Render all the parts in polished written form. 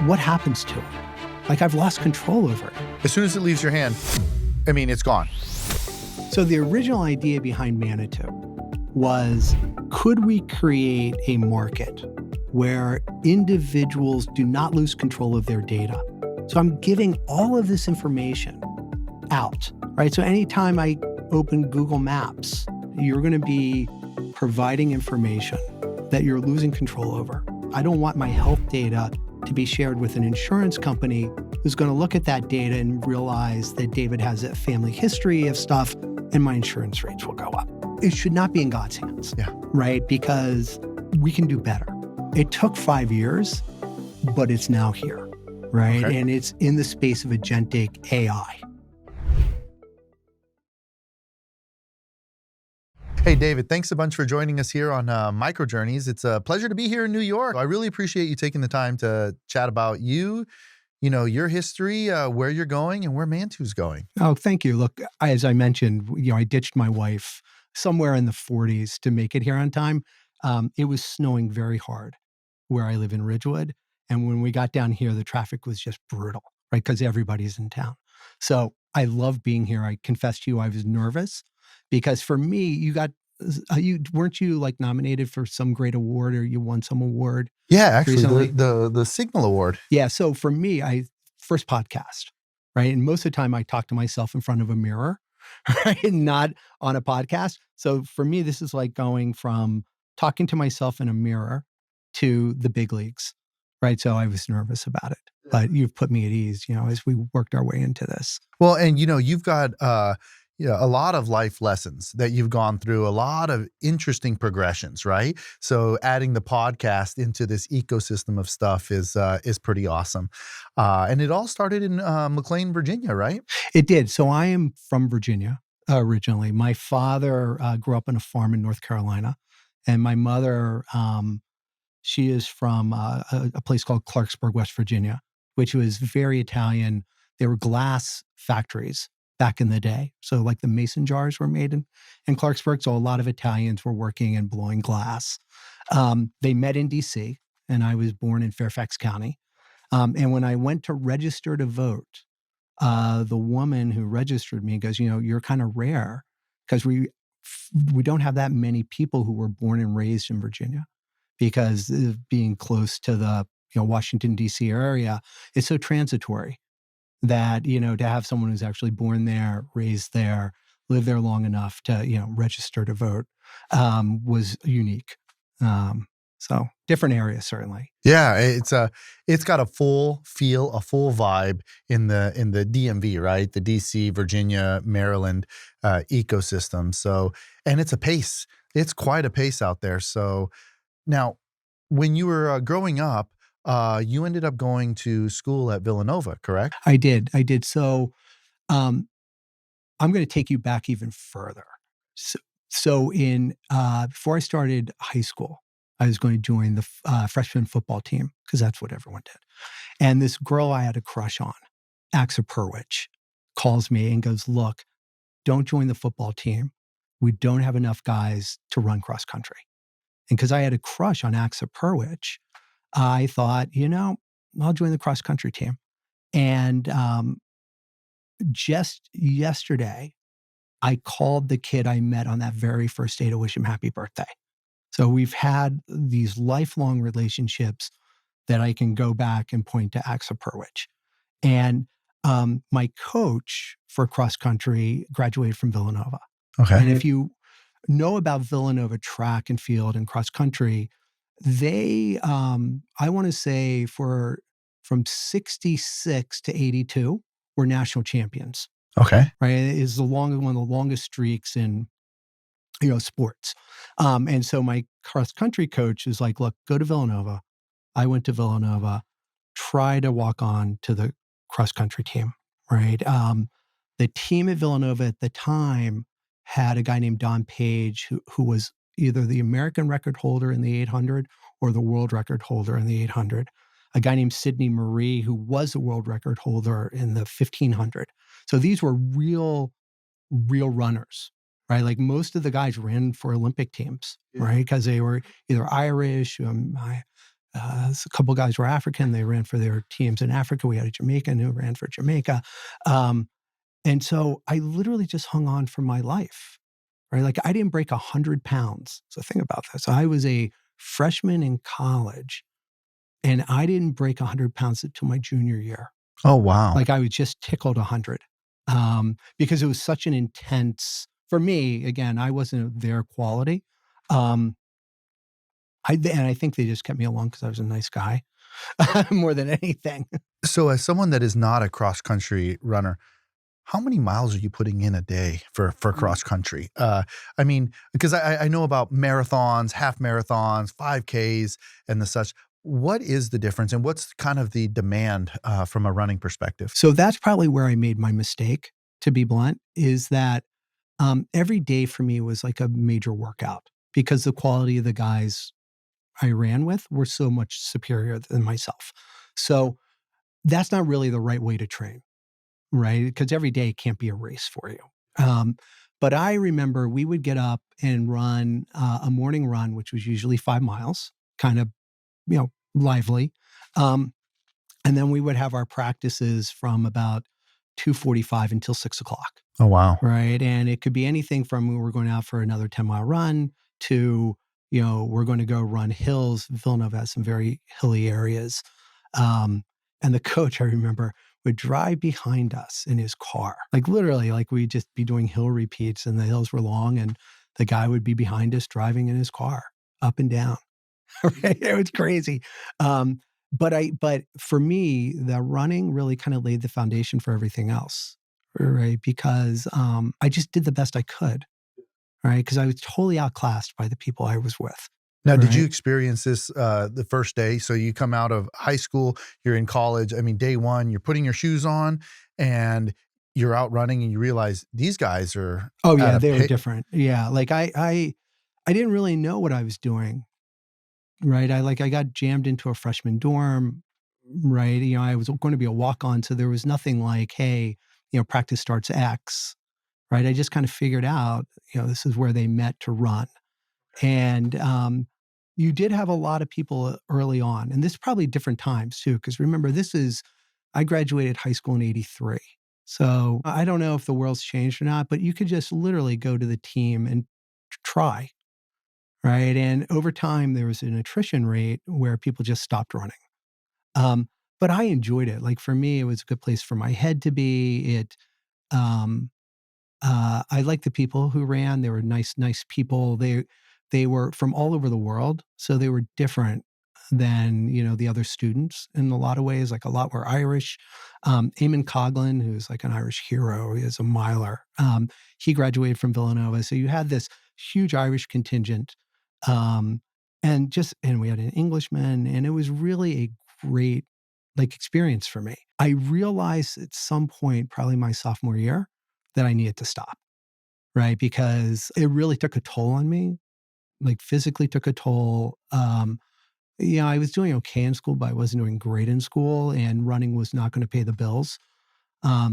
what happens to it? Like, I've lost control over it. As soon as it leaves your hand, I mean, it's gone. So the original idea behind Manetu was, could we create a market where individuals do not lose control of their data? So I'm giving all of this information out, right? So anytime I open Google Maps, you're going to be providing information that you're losing control over. I don't want my health data to be shared with an insurance company who's going to look at that data and realize that David has a family history of stuff and my insurance rates will go up. It should not be in God's hands, right? Because we can do better. It took 5 years, but it's now here, right? Okay. And it's in the space of agentic AI. Hey, David, thanks a bunch for joining us here on Micro Journeys. It's a pleasure to be here in New York. I really appreciate you taking the time to chat about you, your history, where you're going and where Manetu's going. Oh, thank you. Look, as I mentioned, I ditched my wife somewhere in the 40s to make it here on time. It was snowing very hard where I live in Ridgewood. And when we got down here, the traffic was just brutal, right? Because everybody's in town. So I love being here. I confess to you, I was nervous because for me, weren't you like nominated for some great award or you won some award? Yeah, actually, recently? the Signal Award. Yeah. So for me, first podcast, right? And most of the time I talk to myself in front of a mirror, right? And not on a podcast. So for me, this is like going from talking to myself in a mirror to the big leagues, right? So I was nervous about it, but you've put me at ease, as we worked our way into this. Well, and you've got a lot of life lessons that you've gone through, a lot of interesting progressions, right? So adding the podcast into this ecosystem of stuff is pretty awesome. And it all started in McLean, Virginia, right? It did. So I am from Virginia originally. My father grew up on a farm in North Carolina, and my mother, she is from a place called Clarksburg, West Virginia, which was very Italian. There were glass factories back in the day. So like the mason jars were made in Clarksburg. So a lot of Italians were working and blowing glass. They met in DC, and I was born in Fairfax County. And when I went to register to vote, the woman who registered me goes, you're kind of rare because we don't have that many people who were born and raised in Virginia because of being close to the Washington, D.C. area, it's so transitory that, to have someone who's actually born there, raised there, lived there long enough to, register to vote was unique. So different area, certainly. Yeah, it's got a full feel, a full vibe in the DMV, right? The DC, Virginia, Maryland ecosystem. So, and it's a pace. It's quite a pace out there. So now, when you were growing up, you ended up going to school at Villanova, correct? I did. So I'm going to take you back even further. So in before I started high school, I was going to join the freshman football team because that's what everyone did. And this girl I had a crush on, Axa Perwich, calls me and goes, look, don't join the football team. We don't have enough guys to run cross country. And because I had a crush on Axa Perwich, I thought, I'll join the cross country team. And just yesterday, I called the kid I met on that very first day to wish him happy birthday. So we've had these lifelong relationships that I can go back and point to Axa Perwich. And my coach for cross country graduated from Villanova. Okay. And if you know about Villanova track and field and cross country, they, I want to say from 66 to 82, were national champions. Okay. Right. It is one of the longest streaks in, sports. And so my cross country coach is like, look, go to Villanova. I went to Villanova, try to walk on to the cross country team. Right. The team at Villanova at the time had a guy named Don Page who was either the American record holder in the 800 or the world record holder in the 800. A guy named Sidney Marie, who was the world record holder in the 1500. So these were real runners, right? Like most of the guys ran for Olympic teams, right? Because they were either Irish, a couple guys were African. They ran for their teams in Africa. We had a Jamaican who ran for Jamaica. And so I literally just hung on for my life, right? Like I didn't break 100 pounds. So think about this. I was a freshman in college and I didn't break 100 pounds until my junior year. Oh, wow. Like I was just tickled 100 because it was such an intense, for me, again, I wasn't their quality. And I think they just kept me along because I was a nice guy more than anything. So as someone that is not a cross country runner, how many miles are you putting in a day for cross country? I mean, because I know about marathons, half marathons, 5Ks, and the such. What is the difference, and what's kind of the demand from a running perspective? So that's probably where I made my mistake, to be blunt, is that every day for me was like a major workout because the quality of the guys I ran with were so much superior than myself. So that's not really the right way to train, right? Because every day can't be a race for you. Um, but I remember we would get up and run a morning run, which was usually 5 miles, kind of, lively. Um, and then we would have our practices from about 2:45 until 6 o'clock. Oh, wow. Right. And it could be anything from we were going out for another 10-mile run to, we're going to go run hills. Villanova has some very hilly areas. Um, and the coach, I remember, would drive behind us in his car. Like literally, like we'd just be doing hill repeats and the hills were long and the guy would be behind us driving in his car up and down. Right? It was crazy. But for me, the running really kind of laid the foundation for everything else. Right. Because I just did the best I could. Right. Because I was totally outclassed by the people I was with. Now, did you Right. experience this the first day? So you come out of high school, you're in college. I mean, day one, you're putting your shoes on and you're out running, and you realize these guys are Oh at yeah, a they were pace. different. Yeah. Like I didn't really know what I was doing. Right. I got jammed into a freshman dorm. Right. I was going to be a walk on. So there was nothing like, hey, practice starts X. Right. I just kind of figured out, this is where they met to run. And you did have a lot of people early on, and this is probably different times too, because remember, I graduated high school in '83. So I don't know if the world's changed or not, but you could just literally go to the team and try. Right. And over time, there was an attrition rate where people just stopped running. Um, but I enjoyed it. Like for me, it was a good place for my head to be. Um, I liked the people who ran. They were nice people. They were from all over the world, so they were different than the other students in a lot of ways. Like a lot were Irish. Eamon Coughlin, who's like an Irish hero, he is a miler. He graduated from Villanova, so you had this huge Irish contingent, um, and we had an Englishman, and it was really a great experience for me. I realized at some point, probably my sophomore year, that I needed to stop, right? Because it really took a toll on me, like physically took a toll. I was doing okay in school, but I wasn't doing great in school, and running was not going to pay the bills.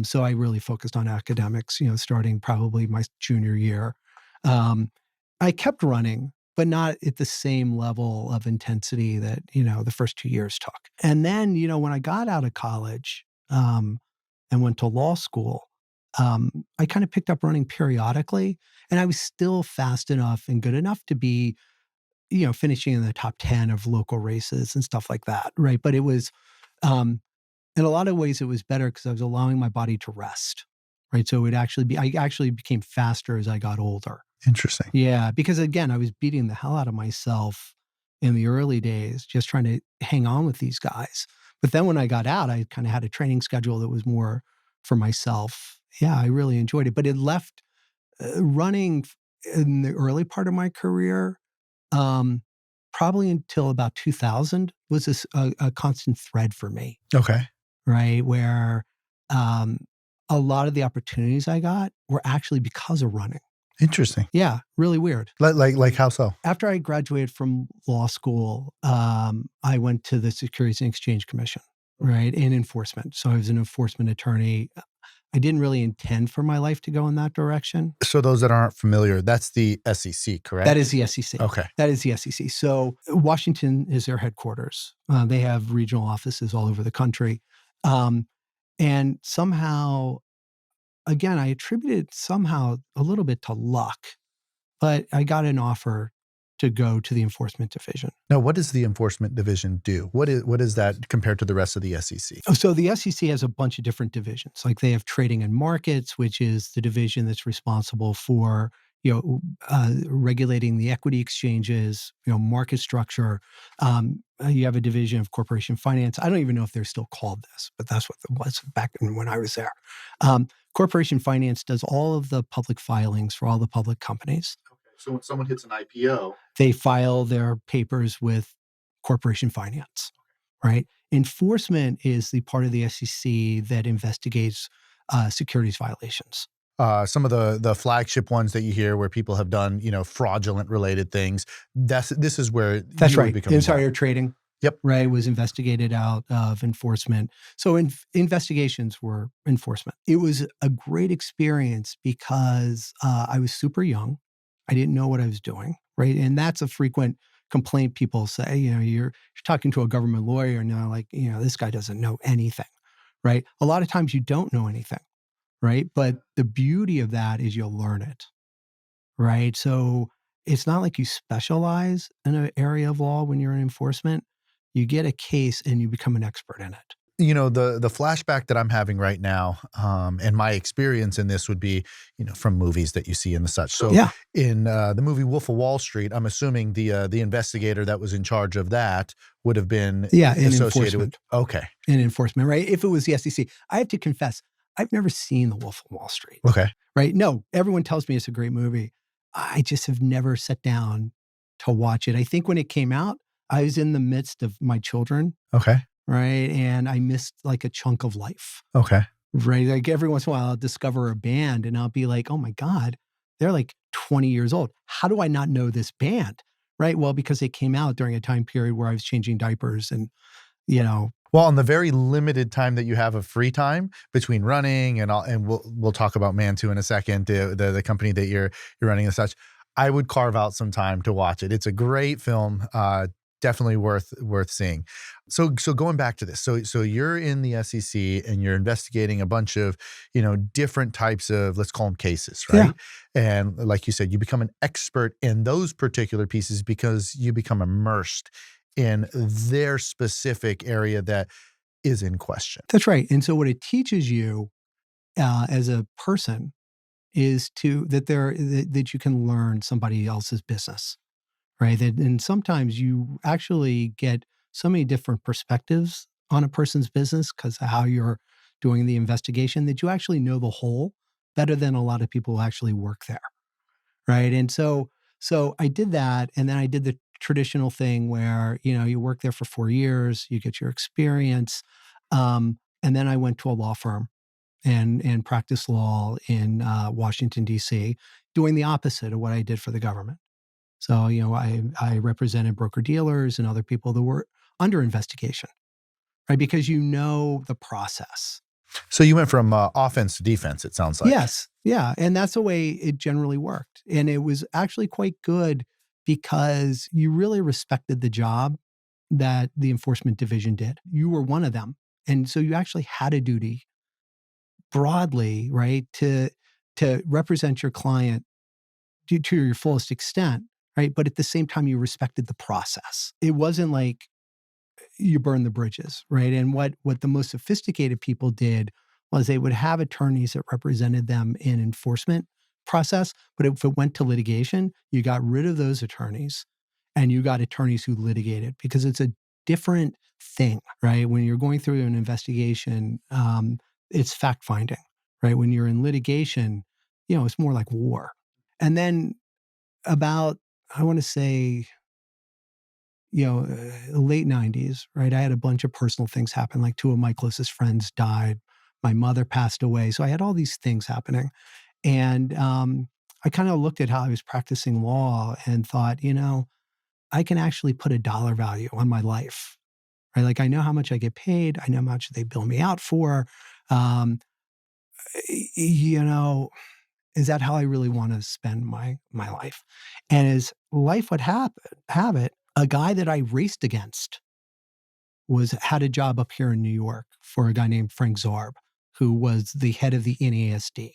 So I really focused on academics, starting probably my junior year. Um, I kept running, but not at the same level of intensity that, the first 2 years took. And then, when I got out of college and went to law school, I kind of picked up running periodically, and I was still fast enough and good enough to be, finishing in the top 10 of local races and stuff like that. Right. But it was, um, in a lot of ways, it was better because I was allowing my body to rest. Right. So I actually became faster as I got older. Interesting. Yeah, because again, I was beating the hell out of myself in the early days, just trying to hang on with these guys. But then when I got out, I kind of had a training schedule that was more for myself. Yeah, I really enjoyed it. But it left running in the early part of my career, um, probably until about 2000, was a constant thread for me, Okay. right? Where um, a lot of the opportunities I got were actually because of running. Interesting. Yeah, really weird. Like how so? After I graduated from law school, I went to the Securities and Exchange Commission, right, in enforcement. So I was an enforcement attorney. I didn't really intend for my life to go in that direction. So those that aren't familiar, that's the SEC, That correct? is the SEC. Okay. That is the SEC. So Washington is their headquarters. They have regional offices all over the country. Um, and somehow, again, I attributed it somehow a little bit to luck, but I got an offer to go to the enforcement division. Now, what does the enforcement division do? What is that compared to the rest of the SEC? So the SEC has a bunch of different divisions. Like they have trading and markets, which is the division that's responsible for regulating the equity exchanges, market structure. You have a division of corporation finance. I don't even know if they're still called this, but that's what it was back when I was there. Corporation finance does all of the public filings for all the public companies. So when someone hits an IPO, They file their papers with corporation finance, right? Enforcement is the part of the SEC that investigates securities violations. some of the flagship ones that you hear where people have done, fraudulent related things. This is where That's you would right. become Insider involved. trading, Yep. right, was investigated out of enforcement. So investigations were enforcement. It was a great experience because I was super young. I didn't know what I was doing, right? And that's a frequent complaint people say. You're talking to a government lawyer and they're like, this guy doesn't know anything, right? A lot of times you don't know anything, right? But the beauty of that is you'll learn it, right? So it's not like you specialize in an area of law when you're in enforcement. You get a case and you become an expert in it. The flashback that I'm having right now, and my experience in this would be, from movies that you see and the such. So Yeah. in the movie Wolf of Wall Street, I'm assuming the investigator that was in charge of that would have been Yeah, in associated with. enforcement. Okay. In enforcement, right? If it was the SEC. I have to confess, I've never seen The Wolf of Wall Street, Okay. right? No, everyone tells me it's a great movie. I just have never sat down to watch it. I think when it came out, I was in the midst of my children, Okay. right? And I missed like a chunk of life, Okay. right? Like every once in a while, I'll discover a band and I'll be like, oh my God, they're like 20 years old. How do I not know this band? Right? Well, because it came out during a time period where I was changing diapers and, Well, on the very limited time that you have of free time between running and all, and we'll talk about Manetu in a second, the company that you're running and such. I would carve out some time to watch it. It's a great film, definitely worth seeing. So going back to this, so you're in the SEC and you're investigating a bunch of different types of, let's call them cases, right? And like you said, you become an expert in those particular pieces because you become immersed in their specific area that is in question. That's right. And so what it teaches you as a person is that you can learn somebody else's business, right? And sometimes you actually get so many different perspectives on a person's business because of how you're doing the investigation that you actually know the whole better than a lot of people who actually work there, right? And so I did that, and then I did the traditional thing where you work there for 4 years, you get your experience, and then I went to a law firm and practiced law in Washington D.C., doing the opposite of what I did for the government. So I represented broker dealers and other people that were under investigation, right? Because you know the process. So you went from offense to defense, it sounds like. Yes. Yeah. And that's the way it generally worked. And it was actually quite good because you really respected the job that the enforcement division did. You were one of them. And so you actually had a duty broadly, right, to represent your client to your fullest extent, right? But at the same time, you respected the process. It wasn't like you burn the bridges, right? And what the most sophisticated people did was they would have attorneys that represented them in enforcement process, but if it went to litigation, you got rid of those attorneys and you got attorneys who litigated because it's a different thing, right? When you're going through an investigation, it's fact finding, right? When you're in litigation, it's more like war. And then about, I want to say, late 90s, right? I had a bunch of personal things happen. Like two of my closest friends died. My mother passed away. So I had all these things happening. And I kind of looked at how I was practicing law and thought, I can actually put a dollar value on my life, right? Like I know how much I get paid. I know how much they bill me out for. Um, you know, is that how I really want to spend my life? And as life would have it, a guy that I raced against had a job up here in New York for a guy named Frank Zarb, who was the head of the NASD.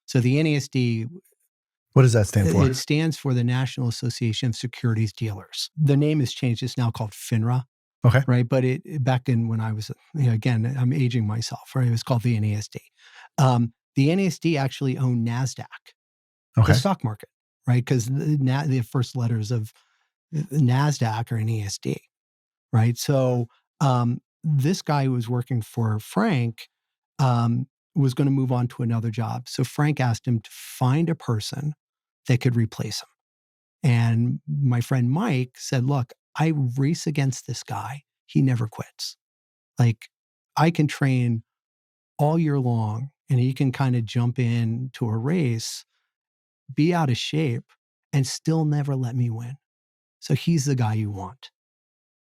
So the NASD, What does that stand for? it stands for the National Association of Securities Dealers. The name has changed. It's now called FINRA, Okay. right? But back in when I was, again, I'm aging myself, right? It was called the NASD. The NASD actually owned NASDAQ, the Okay. stock market, right? Because the first letters of NASDAQ are NASD, right? So this guy who was working for Frank was going to move on to another job. So Frank asked him to find a person that could replace him. And my friend Mike said, look, I race against this guy. He never quits. Like, I can train all year long and he can kind of jump into a race, be out of shape, and still never let me win. So he's the guy you want.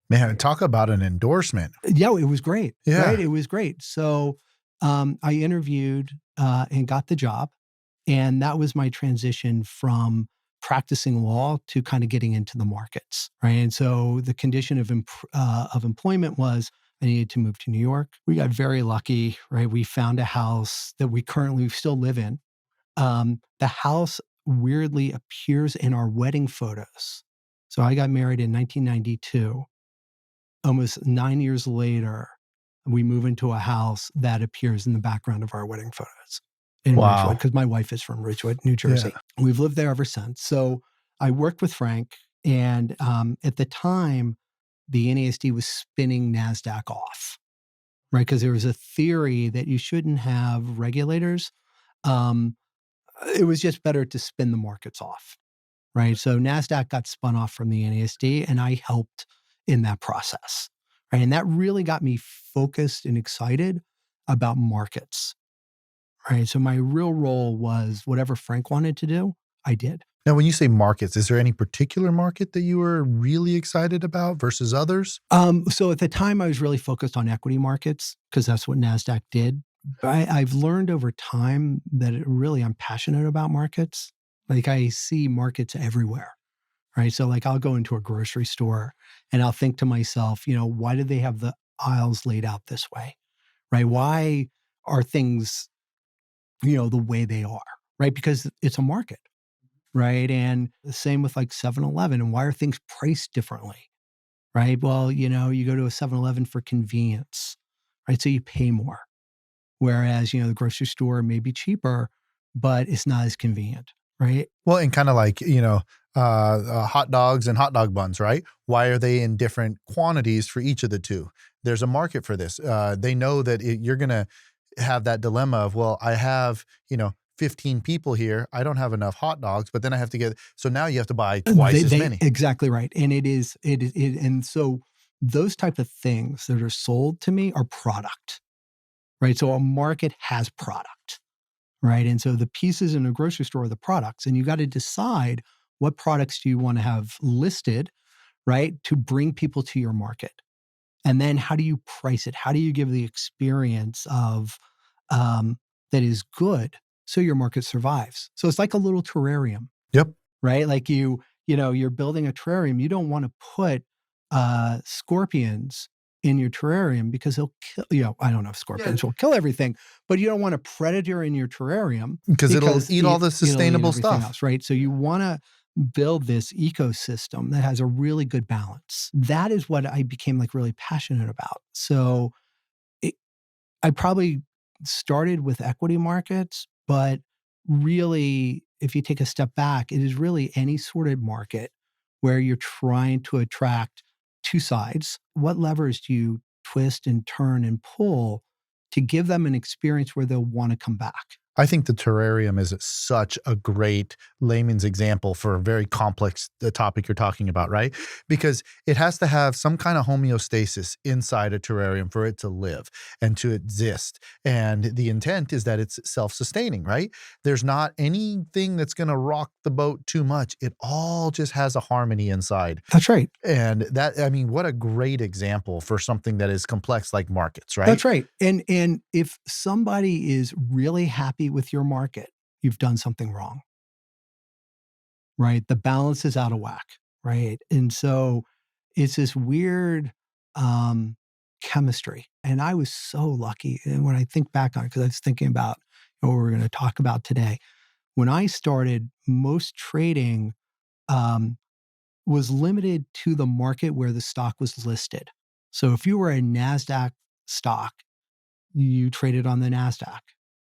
Man, talk about an endorsement. Yeah, it was great. Yeah. Right? It was great. So I interviewed and got the job. And that was my transition from practicing law to kind of getting into the markets. Right. And so the condition of employment was I needed to move to New York. We got very lucky. Right. We found a house that we currently still live in. The house weirdly appears in our wedding photos. So I got married in 1992. Almost 9 years later, we move into a house that appears in the background of our wedding photos in Ridgewood, because my wife is from Ridgewood, New Jersey. Yeah. We've lived there ever since. So I worked with Frank, and at the time, the NASD was spinning NASDAQ off, right? Because there was a theory that you shouldn't have regulators. It was just better to spin the markets off, right? So NASDAQ got spun off from the NASD, and I helped in that process, right? And that really got me focused and excited about markets, right? So my real role was whatever Frank wanted to do, I did. Now, when you say markets, is there any particular market that you were really excited about versus others? So at the time, I was really focused on equity markets because that's what NASDAQ did. But I've learned over time that I'm passionate about markets. Like, I see markets everywhere, right? So like, I'll go into a grocery store and I'll think to myself, why did they have the aisles laid out this way, right? Why are things, the way they are, right? Because it's a market, right? And the same with like 7-Eleven, and why are things priced differently, right? Well, you go to a 7-Eleven for convenience, right? So you pay more. Whereas, the grocery store may be cheaper, but it's not as convenient, right? Well, and kind of like, hot dogs and hot dog buns, right? Why are they in different quantities for each of the two? There's a market for this. They know that you're going to have that dilemma of, well, I have, 15 people here. I don't have enough hot dogs, but then I have to so now you have to buy twice as many. Exactly right. And and so those type of things that are sold to me are product, right? So a market has product, right? And so the pieces in a grocery store are the products, and you got to decide what products do you want to have listed, right? To bring people to your market. And then how do you price it? How do you give the experience of that is good so your market survives? So it's like a little terrarium. Yep. Right? Like you're building a terrarium. You don't want to put scorpions in your terrarium because they'll kill, I don't know if scorpions will kill everything, but you don't want a predator in your terrarium because it'll eat all the sustainable stuff. Else, right? So you want to build this ecosystem that has a really good balance. That is what I became like really passionate about. So I probably started with equity markets, but really, if you take a step back, it is really any sort of market where you're trying to attract two sides. What levers do you twist and turn and pull to give them an experience where they'll want to come back? I think the terrarium is such a great layman's example for a very complex topic you're talking about, right? Because it has to have some kind of homeostasis inside a terrarium for it to live and to exist. And the intent is that it's self-sustaining, right? There's not anything that's going to rock the boat too much. It all just has a harmony inside. That's right. And that, I mean, what a great example for something that is complex like markets, right? That's right. And if somebody is really happy with your market, you've done something wrong, right? The balance is out of whack, right? And so it's this weird um, chemistry. And I was so lucky. And when I think back on it, because I was thinking about what we're going to talk about today, when I started, most trading um, was limited to the market where the stock was listed. So if you were a NASDAQ stock, you traded on the NASDAQ,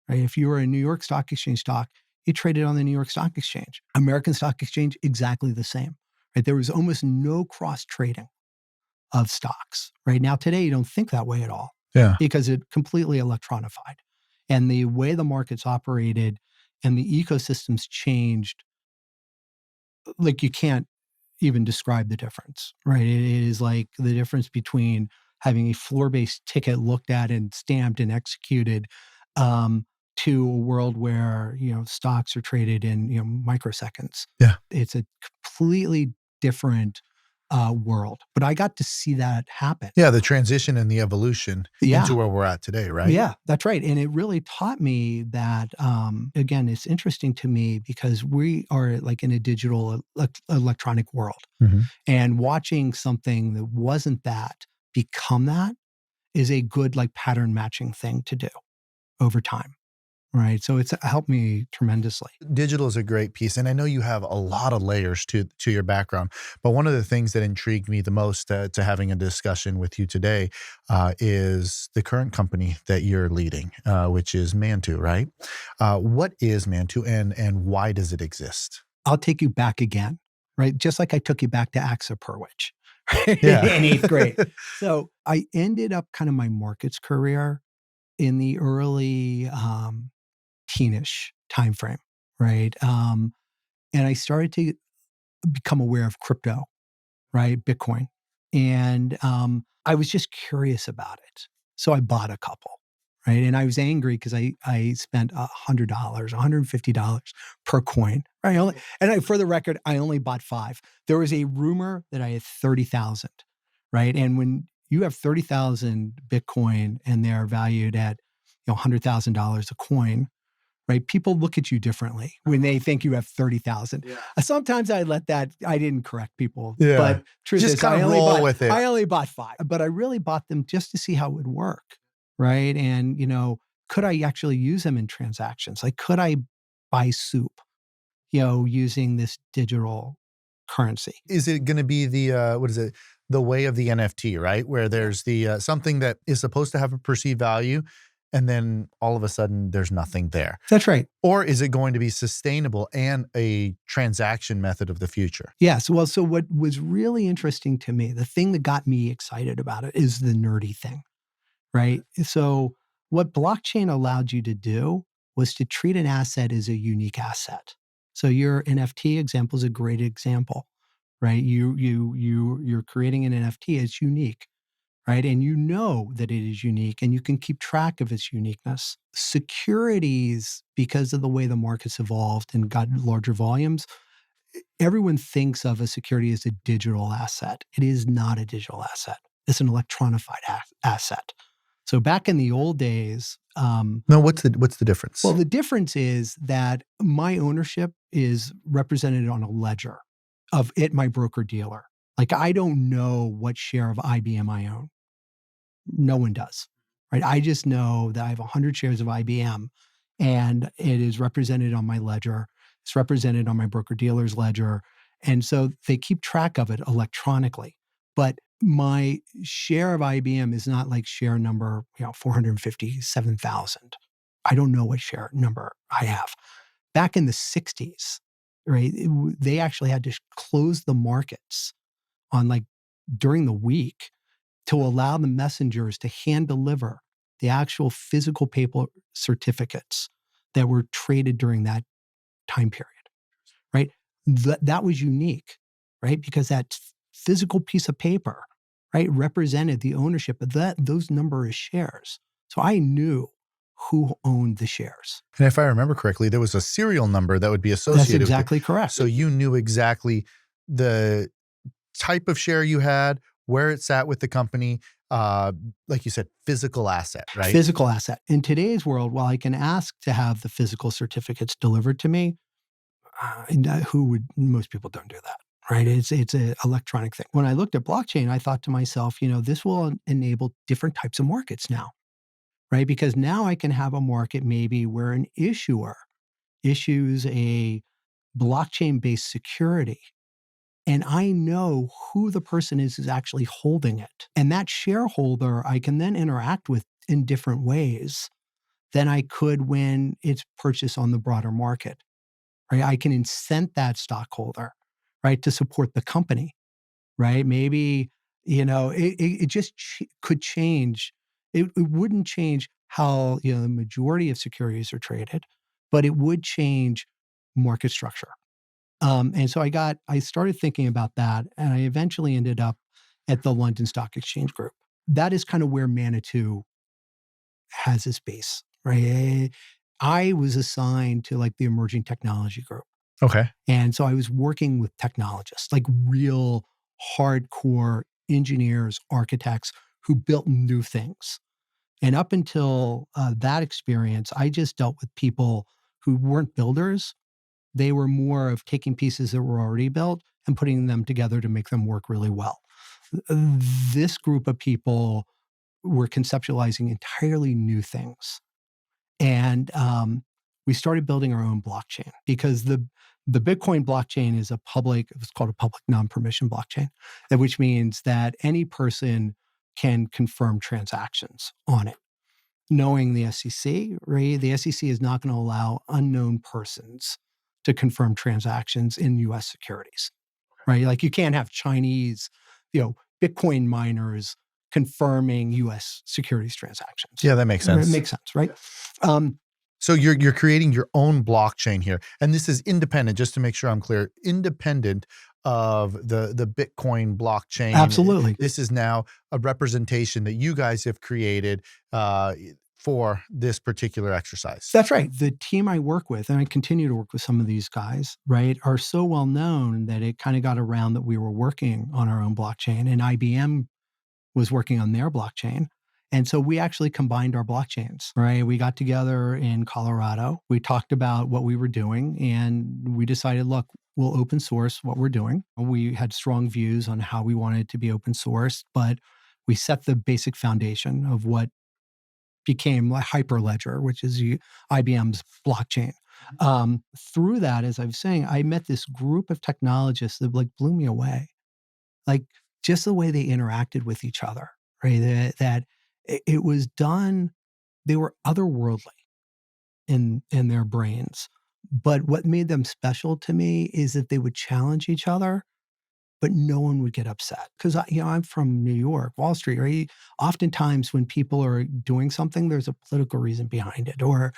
right? If you were a New York Stock Exchange stock, you traded on the New York Stock Exchange. American Stock Exchange, exactly the same, right? There was almost no cross trading of stocks, right? Now, today, you don't think that way at all Yeah. because it completely electronified. And the way the markets operated and the ecosystems changed, like you can't even describe the difference, right? It is like the difference between having a floor-based ticket looked at and stamped and executed um, to a world where, stocks are traded in, microseconds. Yeah. It's a completely different world. But I got to see that happen. Yeah. The transition and the evolution Yeah. into where we're at today, right? Yeah, that's right. And it really taught me that, again, it's interesting to me because we are like in a digital electronic world. Mhm. And watching something that wasn't that become that is a good like pattern matching thing to do over time. Right. So it's helped me tremendously. Digital is a great piece, and I know you have a lot of layers to your background. But one of the things that intrigued me the most to having a discussion with you today is the current company that you're leading, which is Manetu, right? What is Manetu, and why does it exist? I'll take you back again, right? Just like I took you back to AXA Purwich Yeah. in eighth grade. So I ended up kind of my markets career in the early teenish timeframe, right? And I started to become aware of crypto, right? Bitcoin. And I was just curious about it. So I bought a couple, right? And I was angry because I spent $100, $150 per coin, right? For the record, I only bought 5. There was a rumor that I had 30,000, right? And when you have 30,000 Bitcoin and they're valued at $100,000 a coin, right? People look at you differently when they think you have 30,000. Yeah. Sometimes I didn't correct people, Yeah. but truth Just is kind of roll with it. I only bought 5, but I really bought them just to see how it would work, right? And, could I actually use them in transactions? Like, could I buy soup, using this digital currency? Is it gonna be the, what is it? The way of the NFT, right? Where there's the, something that is supposed to have a perceived value, and then all of a sudden there's nothing there. That's right. Or is it going to be sustainable and a transaction method of the future? Yes. Well, so what was really interesting to me, the thing that got me excited about it is the nerdy thing, right? So what blockchain allowed you to do was to treat an asset as a unique asset. So your NFT example is a great example, right? You're creating an NFT as unique, right? And you know that it is unique and you can keep track of its uniqueness. Securities, because of the way the markets evolved and got larger volumes, everyone thinks of a security as a digital asset. It is not a digital asset. It's an electronified asset. So back in the old days, No, what's the difference? well, the difference is that my ownership is represented on a ledger of it, my broker dealer. Like I don't know what share of IBM I own. No one does, right? I just know that I have 100 shares of IBM and it is represented on my ledger. It's represented on my broker dealer's ledger. And so they keep track of it electronically. But my share of IBM is not like share number, 457,000. I don't know what share number I have. Back in the 60s, right, they actually had to close the markets on like during the week to allow the messengers to hand deliver the actual physical paper certificates that were traded during that time period, right? That was unique, right? Because that physical piece of paper, right, represented the ownership of those number of shares. So I knew who owned the shares. And if I remember correctly, there was a serial number that would be That's associated with it. exactly correct. So you knew exactly the type of share you had, where it sat with the company, like you said, physical asset, right? Physical asset. In today's world, while I can ask to have the physical certificates delivered to me, most people don't do that, right? It's an electronic thing. When I looked at blockchain, I thought to myself, this will enable different types of markets now, right? Because now I can have a market maybe where an issuer issues a blockchain-based security, and I know who the person is who's actually holding it. And that shareholder I can then interact with in different ways than I could when it's purchased on the broader market, right? I can incent that stockholder, right, to support the company, right? Maybe, it just could change. It wouldn't change how, the majority of securities are traded, but it would change market structure. And so I started thinking about that, and I eventually ended up at the London Stock Exchange Group. That is kind of where Manetu has its base, right? I was assigned to like the emerging technology group. Okay. And so I was working with technologists, like real hardcore engineers, architects who built new things. And up until that experience, I just dealt with people who weren't builders. They were more of taking pieces that were already built and putting them together to make them work really well. This group of people were conceptualizing entirely new things. And we started building our own blockchain because the Bitcoin blockchain is it's called a public non-permission blockchain, which means that any person can confirm transactions on it. Knowing the SEC, right? The SEC is not going to allow unknown persons to confirm transactions in U.S. securities, right? Like you can't have Chinese, Bitcoin miners confirming U.S. securities transactions. Yeah, that makes sense. It makes sense, right? So you're creating your own blockchain here, and this is independent. Just to make sure I'm clear, independent of the Bitcoin blockchain. Absolutely. This is now a representation that you guys have created for this particular exercise. That's right. The team I work with, and I continue to work with some of these guys, right, are so well known that it kind of got around that we were working on our own blockchain, and IBM was working on their blockchain. And so we actually combined our blockchains, right? We got together in Colorado. We talked about what we were doing, and we decided, look, we'll open source what we're doing. We had strong views on how we wanted it to be open sourced, but we set the basic foundation of what became like Hyperledger, which is IBM's blockchain. Through that, as I was saying, I met this group of technologists that like blew me away. Like just the way they interacted with each other, right? That it was done, they were otherworldly in their brains. But what made them special to me is that they would challenge each other, but no one would get upset. Because I'm from New York, Wall Street, right? Oftentimes when people are doing something, there's a political reason behind it. Or,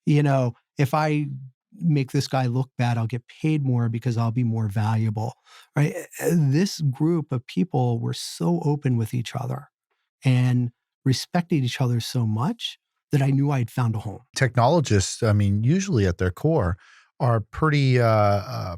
if I make this guy look bad, I'll get paid more because I'll be more valuable, right? This group of people were so open with each other and respected each other so much that I knew I'd found a home. Technologists, I mean, usually at their core are pretty, I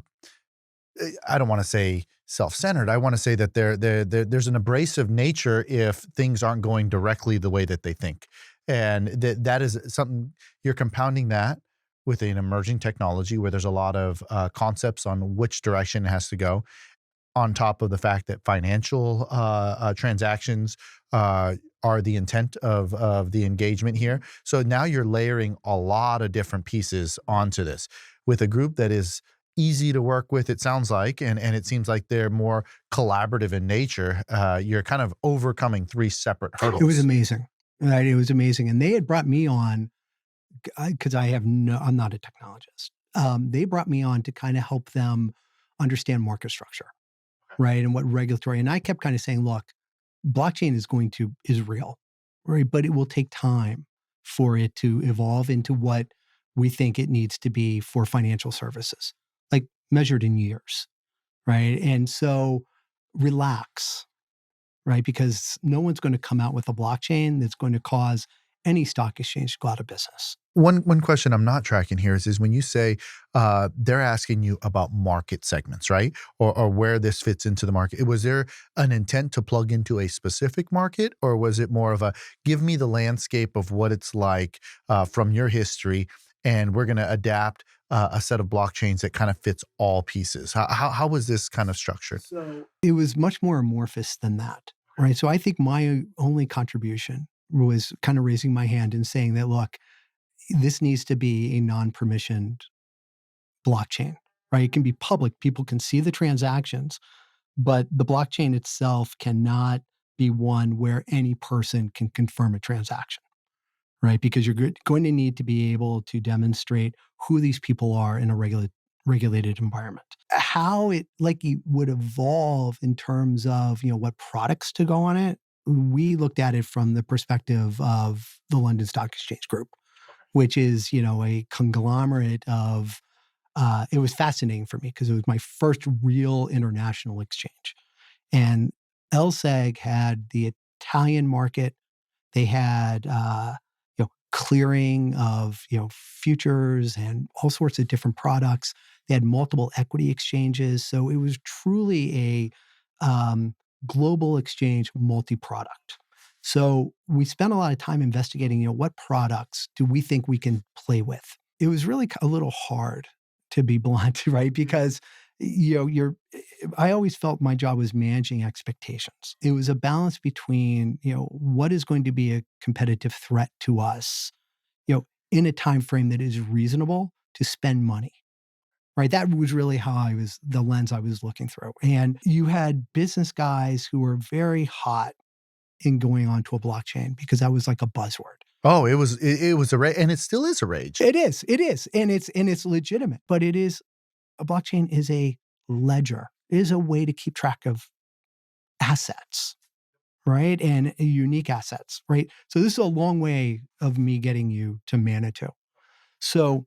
don't want to say self-centered. I want to say that there's an abrasive nature if things aren't going directly the way that they think. And that is something, you're compounding that with an emerging technology where there's a lot of concepts on which direction it has to go, on top of the fact that financial transactions are the intent of the engagement here. So now you're layering a lot of different pieces onto this with a group that is easy to work with, it sounds like, and it seems like they're more collaborative in nature. You're kind of overcoming three separate hurdles. It was amazing. Right? It was amazing. And they had brought me on because I'm not a technologist. They brought me on to kind of help them understand market structure, right? And what regulatory, and I kept kind of saying, look, blockchain is real, right? But it will take time for it to evolve into what we think it needs to be for financial services, like measured in years, right? And so relax, right? Because no one's going to come out with a blockchain that's going to cause any stock exchange to go out of business. One question I'm not tracking here is when you say they're asking you about market segments, right? Or where this fits into the market. Was there an intent to plug into a specific market, or was it more of a give me the landscape of what it's like from your history, and we're going to adapt a set of blockchains that kind of fits all pieces? How was this kind of structured? So it was much more amorphous than that, right? So I think my only contribution was kind of raising my hand and saying that, look, this needs to be a non-permissioned blockchain, right? It can be public. People can see the transactions, but the blockchain itself cannot be one where any person can confirm a transaction, right? Because you're going to need to be able to demonstrate who these people are in a regulated environment. How it would evolve in terms of, what products to go on it, we looked at it from the perspective of the London Stock Exchange Group, which is, a conglomerate of, it was fascinating for me because it was my first real international exchange. And LSEG had the Italian market. They had, clearing of, futures and all sorts of different products. They had multiple equity exchanges. So it was truly a global exchange multi-product. So we spent a lot of time investigating, what products do we think we can play with? It was really a little hard, to be blunt, right? Because I always felt my job was managing expectations. It was a balance between, what is going to be a competitive threat to us, in a time frame that is reasonable to spend money. Right. That was really the lens I was looking through. And you had business guys who were very hot in going onto a blockchain because that was like a buzzword. Oh, it was a rage, and it still is a rage. It is, and it's legitimate. But a blockchain is a ledger. It is a way to keep track of assets, right, and unique assets, right. So this is a long way of me getting you to Manetu. So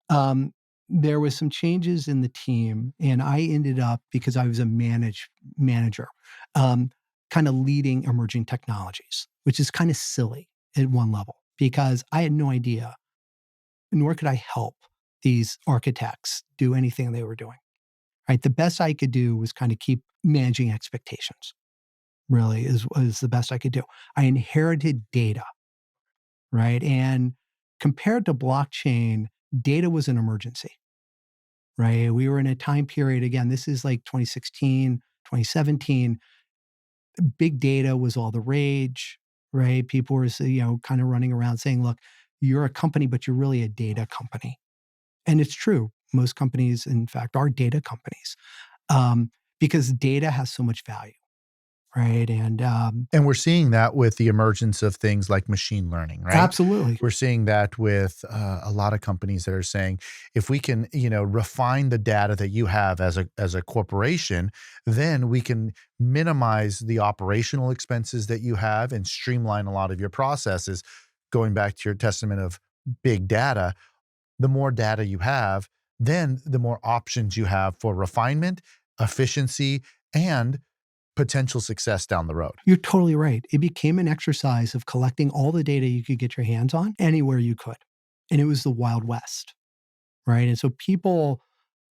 um, there was some changes in the team, and I ended up, because I was a manager, kind of leading emerging technologies, which is kind of silly at one level because I had no idea, nor could I help these architects do anything they were doing. Right, the best I could do was kind of keep managing expectations. Really, is the best I could do. I inherited data, right, and compared to blockchain, data was an emergency. Right? We were in a time period, again, this is like 2016, 2017. Big data was all the rage, right? People were, kind of running around saying, look, you're a company, but you're really a data company. And it's true. Most companies, in fact, are data companies because data has so much value, right? And we're seeing that with the emergence of things like machine learning, right? Absolutely. We're seeing that with a lot of companies that are saying, if we can, refine the data that you have as a corporation, then we can minimize the operational expenses that you have and streamline a lot of your processes. Going back to your testament of big data, the more data you have, then the more options you have for refinement, efficiency, and potential success down the road. You're totally right. It became an exercise of collecting all the data you could get your hands on anywhere you could. And it was the Wild West, right? And so people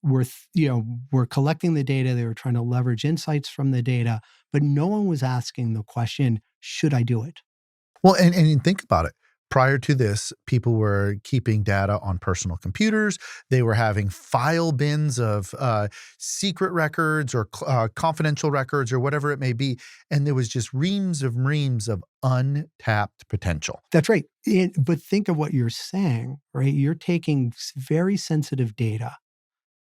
were collecting the data. They were trying to leverage insights from the data, but no one was asking the question, should I do it? Well, and think about it. Prior to this, people were keeping data on personal computers. They were having file bins of secret records or confidential records or whatever it may be, and there was just reams of untapped potential. That's right. But think of what you're saying, right? You're taking very sensitive data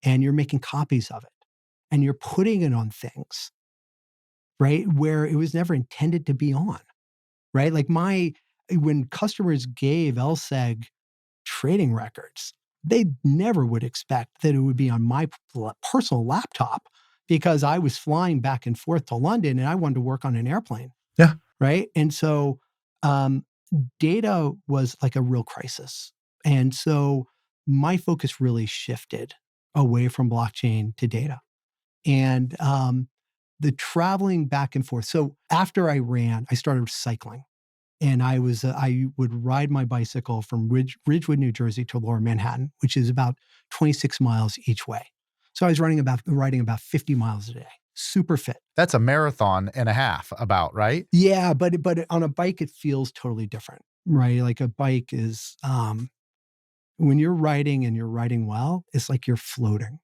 and you're making copies of it and you're putting it on things, right? Where it was never intended to be on, right? Like when customers gave LSEG trading records, they never would expect that it would be on my personal laptop because I was flying back and forth to London and I wanted to work on an airplane. Yeah. Right. And so um, data was like a real crisis. And so my focus really shifted away from blockchain to data. And the traveling back and forth. So after I ran, I started cycling. And I would ride my bicycle from Ridgewood, New Jersey to Lower Manhattan, which is about 26 miles each way. So I was riding about 50 miles a day, super fit. That's a marathon and a half about, right? Yeah, but on a bike, it feels totally different, right? Like a bike is, when you're riding and you're riding well, it's like you're floating.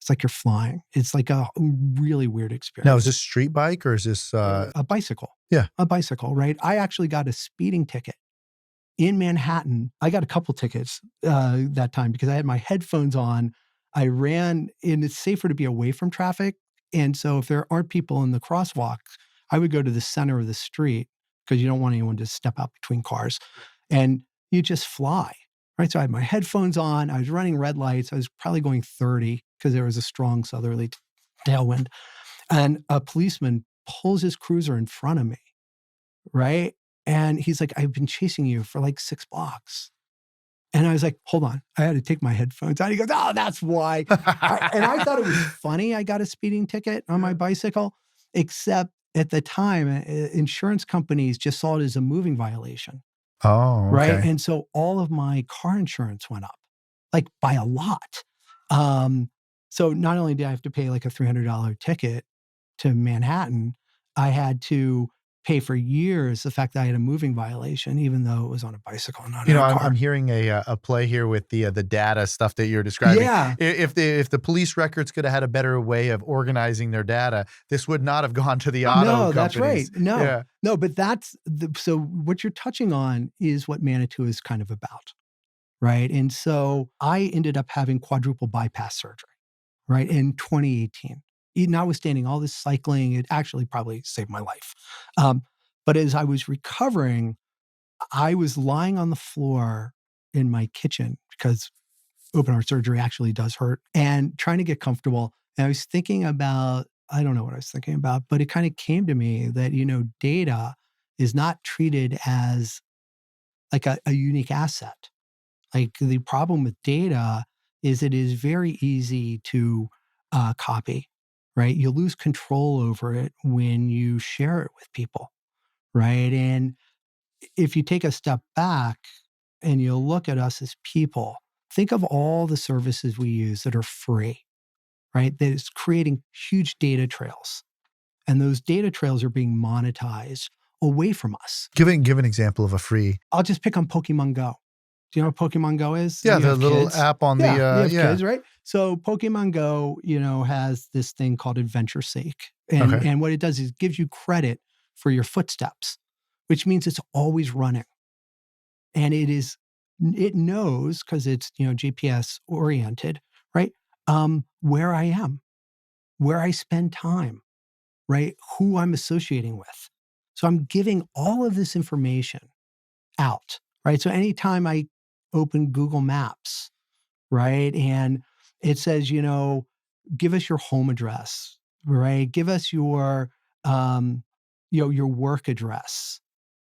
It's like you're flying. It's like a really weird experience. Now, is this street bike or is this a bicycle? Yeah. A bicycle, right? I actually got a speeding ticket in Manhattan. I got a couple tickets that time because I had my headphones on. I ran, and it's safer to be away from traffic. And so if there aren't people in the crosswalk, I would go to the center of the street because you don't want anyone to step out between cars. And you just fly, right? So I had my headphones on. I was running red lights. I was probably going 30 because there was a strong southerly tailwind. And a policeman pulls his cruiser in front of me, right? And he's like, I've been chasing you for like 6 blocks. And I was like, hold on. I had to take my headphones out. He goes, oh, that's why. And I thought it was funny I got a speeding ticket on my bicycle, except at the time, insurance companies just saw it as a moving violation. Oh, okay. Right. And so all of my car insurance went up, like by a lot. So not only did I have to pay like a $300 ticket to Manhattan, I had to pay for years the fact that I had a moving violation, even though it was on a bicycle, not in a car. I'm hearing a play here with the data stuff that you're describing. Yeah. If the police records could have had a better way of organizing their data, this would not have gone to the auto companies. That's right. No, Yeah. no, but so what you're touching on is what Manetu is kind of about, right? And so I ended up having quadruple bypass surgery, right, in 2018. Notwithstanding all this cycling, it actually probably saved my life. But as I was recovering, I was lying on the floor in my kitchen because open heart surgery actually does hurt, and trying to get comfortable. And I was thinking about, I don't know what I was thinking about, but it kind of came to me that, data is not treated as like a unique asset. Like the problem with data is it is very easy to copy, right? You lose control over it when you share it with people, right? And if you take a step back and you look at us as people, think of all the services we use that are free, right? That is creating huge data trails. And those data trails are being monetized away from us. Give an example of a free. I'll just pick on Pokemon Go. Do you know what Pokemon Go is? Yeah, You the have little kids. app on Yeah, you the have kids, right? So Pokemon Go, has this thing called Adventure Sake. And, Okay. and what it does is it gives you credit for your footsteps, which means it's always running. And it knows, because it's, GPS oriented, right? Where I am, where I spend time, right? Who I'm associating with. So I'm giving all of this information out, right? So anytime I open Google Maps, right, and it says, give us your home address, right? Give us your, your work address,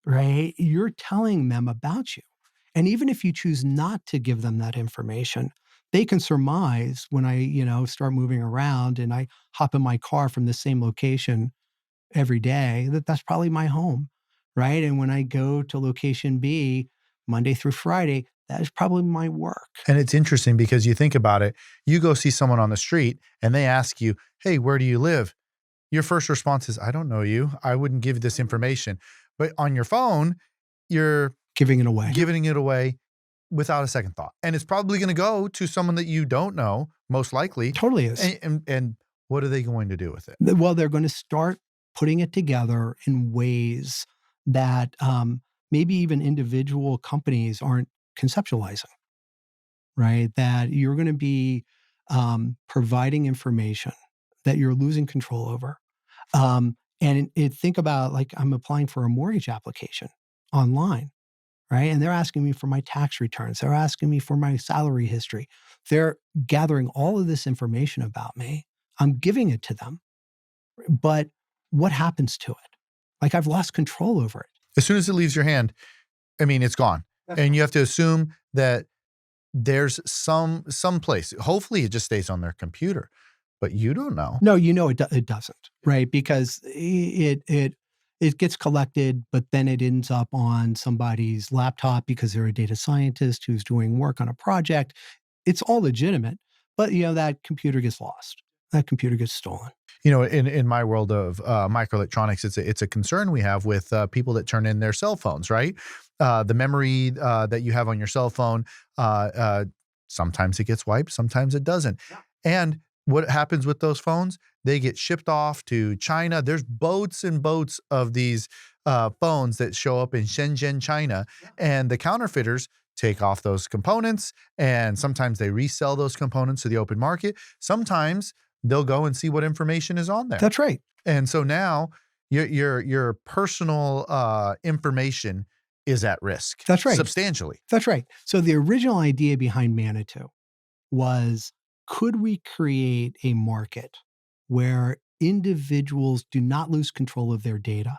right? You're telling them about you. And even if you choose not to give them that information, they can surmise when I, start moving around and I hop in my car from the same location every day, that's probably my home, right? And when I go to location B, Monday through Friday, that is probably my work. And it's interesting because you think about it, you go see someone on the street and they ask you, hey, where do you live? Your first response is, I don't know you. I wouldn't give this information. But on your phone, you're Giving it away. giving it away without a second thought. And it's probably going to go to someone that you don't know, most likely. Totally is. And what are they going to do with it? Well, they're going to start putting it together in ways that maybe even individual companies aren't conceptualizing, right? That you're going to be providing information that you're losing control over. And think about, like, I'm applying for a mortgage application online, right? And they're asking me for my tax returns. They're asking me for my salary history. They're gathering all of this information about me. I'm giving it to them. But what happens to it? Like, I've lost control over it. As soon as it leaves your hand, I mean, it's gone. And you have to assume that there's some place. Hopefully, it just stays on their computer, but you don't know. No, it doesn't, right? Because it gets collected, but then it ends up on somebody's laptop because they're a data scientist who's doing work on a project. It's all legitimate, but that computer gets lost. That computer gets stolen. In my world of microelectronics, it's a concern we have with people that turn in their cell phones, right? The memory that you have on your cell phone, sometimes it gets wiped, sometimes it doesn't. Yeah. And what happens with those phones? They get shipped off to China. There's boats and boats of these phones that show up in Shenzhen, China, Yeah. and the counterfeiters take off those components, and sometimes they resell those components to the open market. Sometimes they'll go and see what information is on there. That's right. And so now your personal information is at risk. That's right. Substantially. That's right. So the original idea behind Manetu was, could we create a market where individuals do not lose control of their data,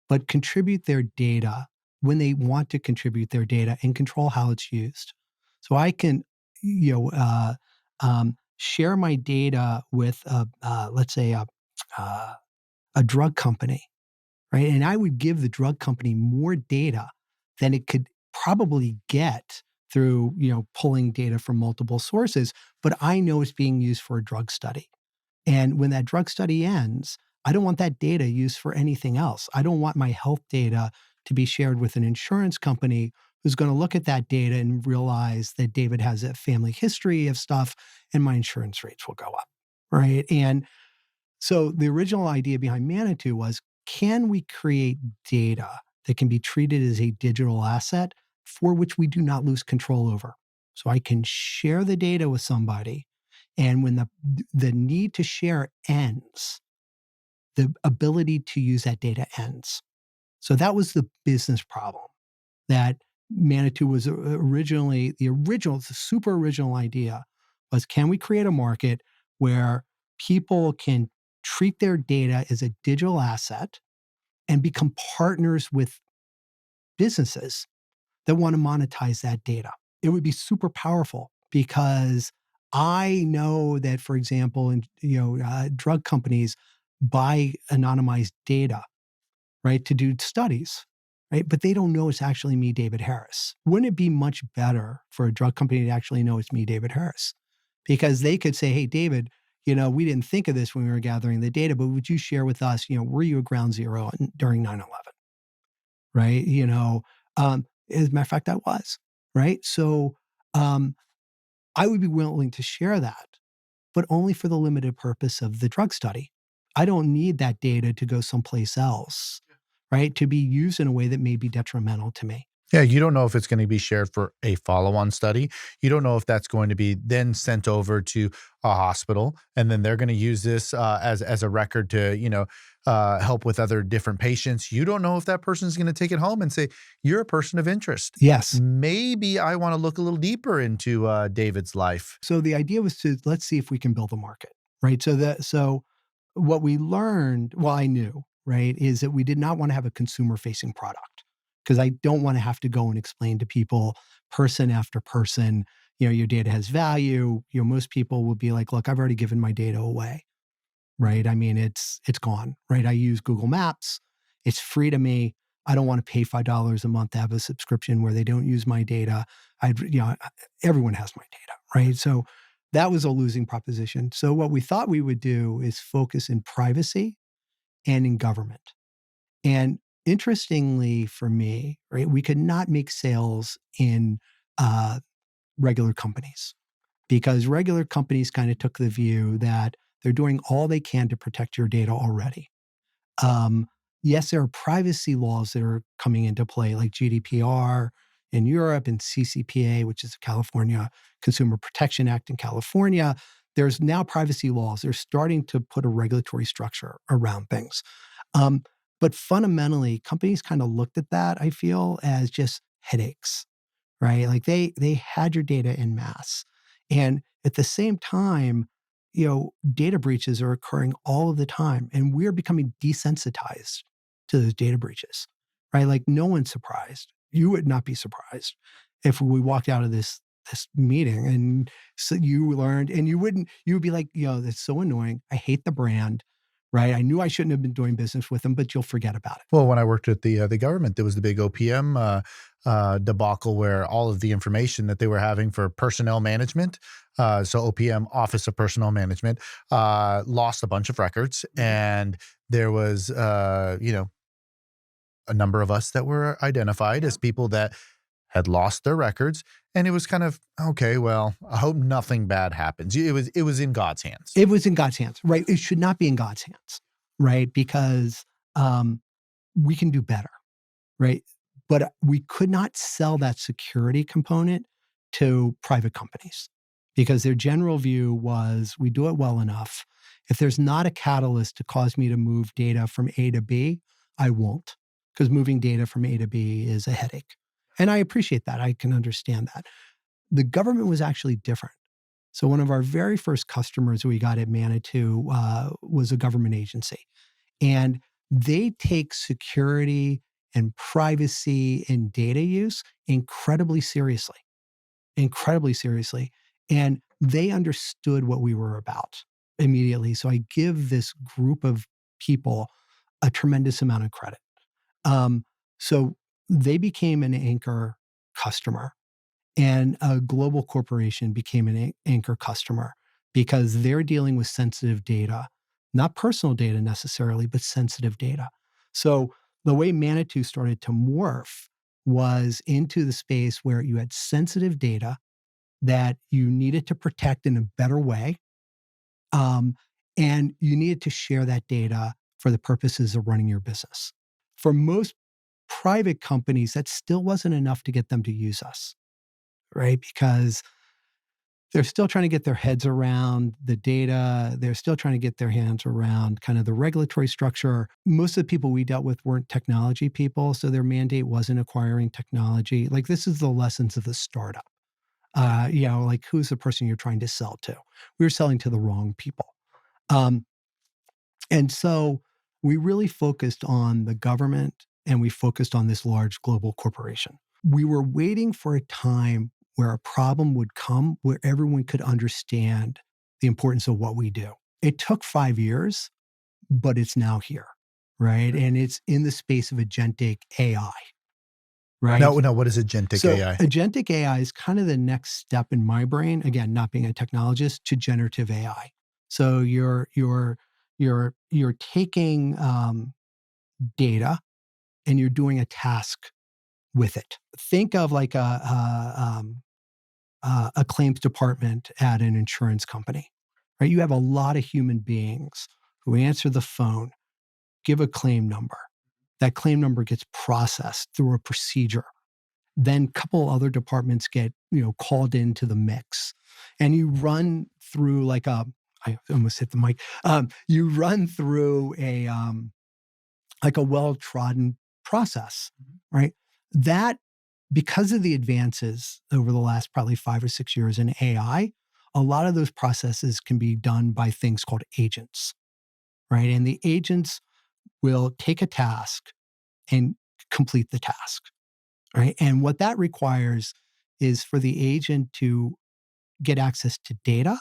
but contribute their data when they want to contribute their data and control how it's used? So I can, share my data with, let's say, a drug company, right? And I would give the drug company more data than it could probably get through, pulling data from multiple sources. But I know it's being used for a drug study. And when that drug study ends, I don't want that data used for anything else. I don't want my health data to be shared with an insurance company who's going to look at that data and realize that David has a family history of stuff and my insurance rates will go up. Right. And so the original idea behind Manitou was, can we create data that can be treated as a digital asset for which we do not lose control over? So I can share the data with somebody, and when the need to share ends, the ability to use that data ends. So that was the business problem that Manitou was originally, the super original idea was, can we create a market where people can treat their data as a digital asset and become partners with businesses that want to monetize that data? It would be super powerful because I know that, for example, drug companies buy anonymized data, right, to do studies, right? But they don't know it's actually me, David Harris. Wouldn't it be much better for a drug company to actually know it's me, David Harris? Because they could say, hey, David, we didn't think of this when we were gathering the data, but would you share with us, were you at ground zero during 9/11? Right? As a matter of fact, I was, right? So I would be willing to share that, but only for the limited purpose of the drug study. I don't need that data to go someplace else, right? To be used in a way that may be detrimental to me. Yeah, you don't know if it's going to be shared for a follow-on study. You don't know if that's going to be then sent over to a hospital, and then they're going to use this as a record to help with other different patients. You don't know if that person is going to take it home and say, "You're a person of interest. Yes. Maybe I want to look a little deeper into David's life." So the idea was to, let's see if we can build a market, right? So what we learned, well, I knew, right, is that we did not want to have a consumer-facing product, because I don't want to have to go and explain to people person after person, your data has value. Most people will be like, look, I've already given my data away, right? I mean, it's gone, right? I use Google Maps. It's free to me. I don't want to pay $5 a month to have a subscription where they don't use my data. Everyone has my data, right? So that was a losing proposition. So what we thought we would do is focus in privacy and in government. And interestingly for me, right, we could not make sales in regular companies, because regular companies kind of took the view that they're doing all they can to protect your data already. Yes, there are privacy laws that are coming into play, like GDPR in Europe and CCPA, which is the California Consumer Protection Act in California. There's now privacy laws. They're starting to put a regulatory structure around things. But fundamentally, companies kind of looked at that, I feel, as just headaches, right? Like they had your data in mass. And at the same time, data breaches are occurring all of the time, and we're becoming desensitized to those data breaches, right? Like no one's surprised. You would not be surprised if we walked out of this this meeting. And so you learned, and you would be like, that's so annoying. I hate the brand, right? I knew I shouldn't have been doing business with them, but you'll forget about it. Well, when I worked at the government, there was the big OPM debacle where all of the information that they were having for personnel management, so OPM, Office of Personnel Management, lost a bunch of records, and there was, a number of us that were identified as people that had lost their records, and it was kind of, okay, well, I hope nothing bad happens. It was in God's hands. It was in God's hands, right? It should not be in God's hands, right? Because we can do better, right? But we could not sell that security component to private companies because their general view was we do it well enough. If there's not a catalyst to cause me to move data from A to B, I won't, because moving data from A to B is a headache. And I appreciate that. I can understand that. The government was actually different. So one of our very first customers we got at Manetu was a government agency. And they take security and privacy and data use incredibly seriously. And they understood what we were about immediately. So I give this group of people a tremendous amount of credit. So they became an anchor customer, and a global corporation became an anchor customer because they're dealing with sensitive data, not personal data necessarily, but sensitive data. So the way Manitou started to morph was into the space where you had sensitive data that you needed to protect in a better way. And you needed to share that data for the purposes of running your business. For most private companies, that still wasn't enough to get them to use us, right? Because they're still trying to get their heads around the data. They're still trying to get their hands around kind of the regulatory structure. Most of the people we dealt with weren't technology people, so their mandate wasn't acquiring technology. Like, this is the lessons of the startup. Like, who's the person you're trying to sell to? We were selling to the wrong people. And so we really focused on the government, and we focused on this large global corporation. We were waiting for a time where a problem would come where everyone could understand the importance of what we do. It took 5 years, but it's now here, right? And it's in the space of agentic AI, right? No, what is agentic So AI? agentic AI is kind of the next step in my brain, again, not being a technologist, to generative AI. So you're taking data and you're doing a task with it. Think of like a claims department at an insurance company, right? You have a lot of human beings who answer the phone, give a claim number. That claim number gets processed through a procedure. Then a couple other departments get, called into the mix, and you run through I almost hit the mic. You run through a well-trodden process, right? That, because of the advances over the last probably 5 or 6 years in AI, a lot of those processes can be done by things called agents, right? And the agents will take a task and complete the task, right? And what that requires is for the agent to get access to data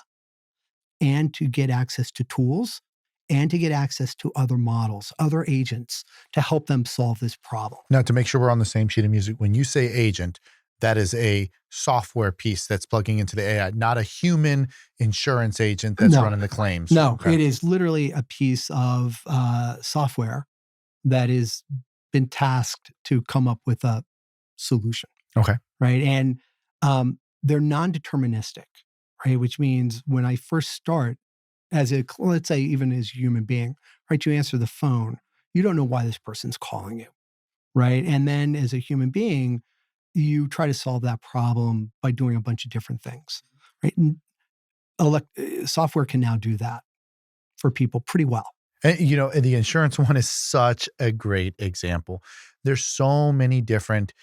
and to get access to tools and to get access to other models, other agents to help them solve this problem. Now, to make sure we're on the same sheet of music, when you say agent, that is a software piece that's plugging into the AI, not a human insurance agent that's running the claims. No, Okay. It is literally a piece of software that has been tasked to come up with a solution. Okay. Right. And they're non-deterministic, right? Which means when I first start let's say even as a human being, right? You answer the phone, you don't know why this person's calling you, right? And then as a human being, you try to solve that problem by doing a bunch of different things, right? And software can now do that for people pretty well. And, the insurance one is such a great example. There's so many different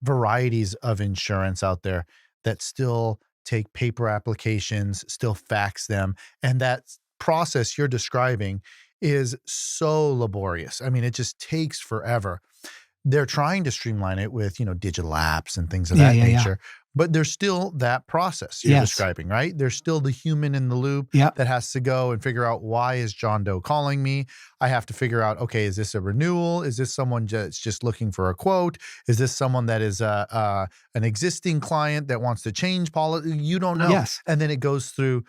varieties of insurance out there that still take paper applications, still fax them. And that process you're describing is so laborious. I mean, it just takes forever. They're trying to streamline it with, digital apps and things of that nature. But there's still that process you're Yes. describing, right? There's still the human in the loop Yep. that has to go and figure out, why is John Doe calling me? I have to figure out, okay, is this a renewal? Is this someone just looking for a quote? Is this someone that is an existing client that wants to change policy? You don't know. Yes. And then it goes through,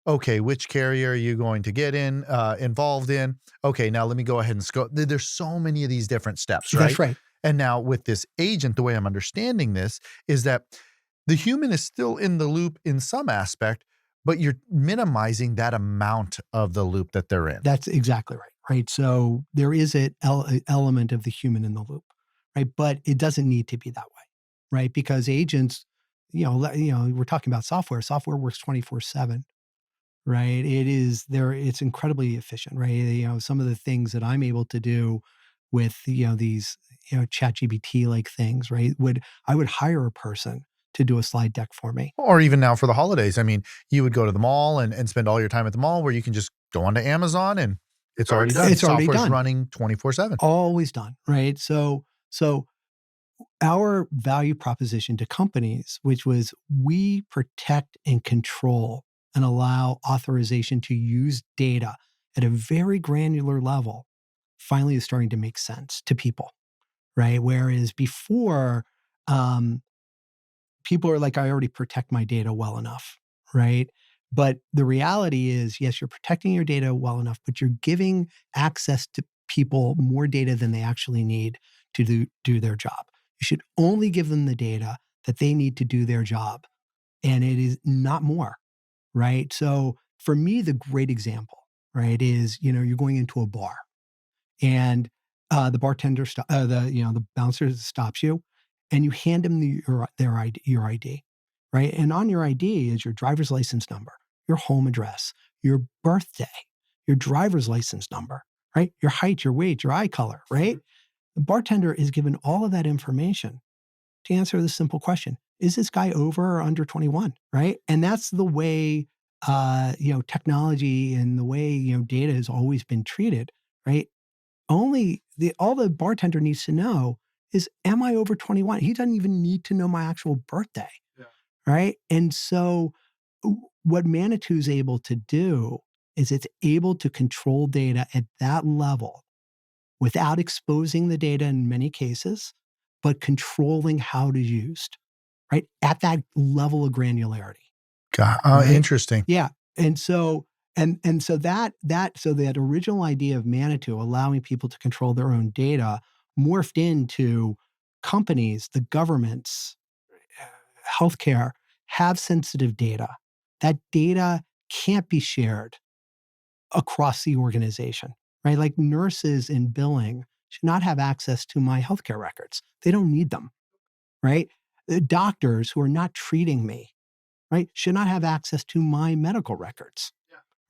okay, which carrier are you going to get involved in? Okay, now let me go ahead and scope. There's so many of these different steps, right? That's right. And now with this agent, the way I'm understanding this is that the human is still in the loop in some aspect, but you're minimizing that amount of the loop that they're in. That's exactly right. Right. So there is an element of the human in the loop, right? But it doesn't need to be that way, right? Because agents, we're talking about software. Software works 24/7, right? It is there. It's incredibly efficient, right? Some of the things that I'm able to do with these ChatGPT like things, right? I would hire a person to do a slide deck for me. Or even now for the holidays. I mean, you would go to the mall and spend all your time at the mall, where you can just go onto Amazon and it's already done. It's already Software's done. running 24/7. Always done, right? So our value proposition to companies, which was we protect and control and allow authorization to use data at a very granular level, finally is starting to make sense to people, right? Whereas before, people are like, I already protect my data well enough, right? But the reality is, yes, you're protecting your data well enough, but you're giving access to people more data than they actually need to do their job. You should only give them the data that they need to do their job. And it is not more, right? So for me, the great example, right, is, you're going into a bar and the bartender, the bouncer stops you, and you hand him your ID, right? And on your ID is your driver's license number, your home address, your birthday, your driver's license number, right? Your height, your weight, your eye color, right? The bartender is given all of that information to answer the simple question: is this guy over or under 21? Right? And that's the way technology and the way data has always been treated, right? All the bartender needs to know is, am I over 21? He doesn't even need to know my actual birthday. Yeah. Right. And so what Manetu is able to do is it's able to control data at that level without exposing the data in many cases, but controlling how it is used, right? At that level of granularity. Right? Interesting. Yeah. And so so that original idea of Manitou allowing people to control their own data morphed into companies, the governments, healthcare have sensitive data. That data can't be shared across the organization, right? Like nurses in billing should not have access to my healthcare records. They don't need them, right? The doctors who are not treating me, right, should not have access to my medical records,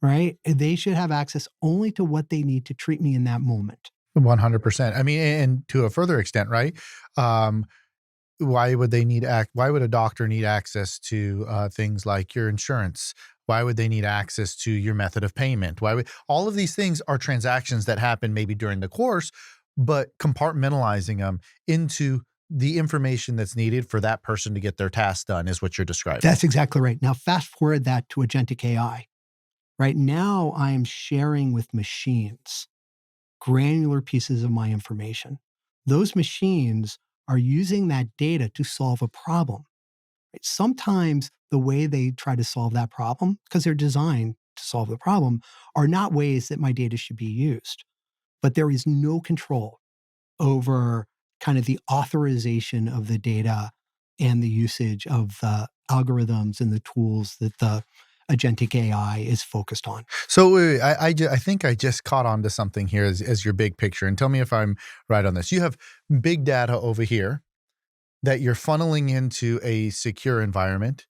right? They should have access only to what they need to treat me in that moment. 100%. I mean, and to a further extent, right? Why would a doctor need access to things like your insurance? Why would they need access to your method of payment? All of these things are transactions that happen maybe during the course, but compartmentalizing them into the information that's needed for that person to get their task done is what you're describing. That's exactly right. Now, fast forward that to agentic AI. Right now, I am sharing with machines granular pieces of my information. Those machines are using that data to solve a problem. Right? Sometimes the way they try to solve that problem, because they're designed to solve the problem, are not ways that my data should be used. But there is no control over kind of the authorization of the data and the usage of the algorithms and the tools that the agentic AI is focused on. So I think I just caught on to something here as your big picture, and tell me if I'm right on this. You have big data over here that you're funneling into a secure environment.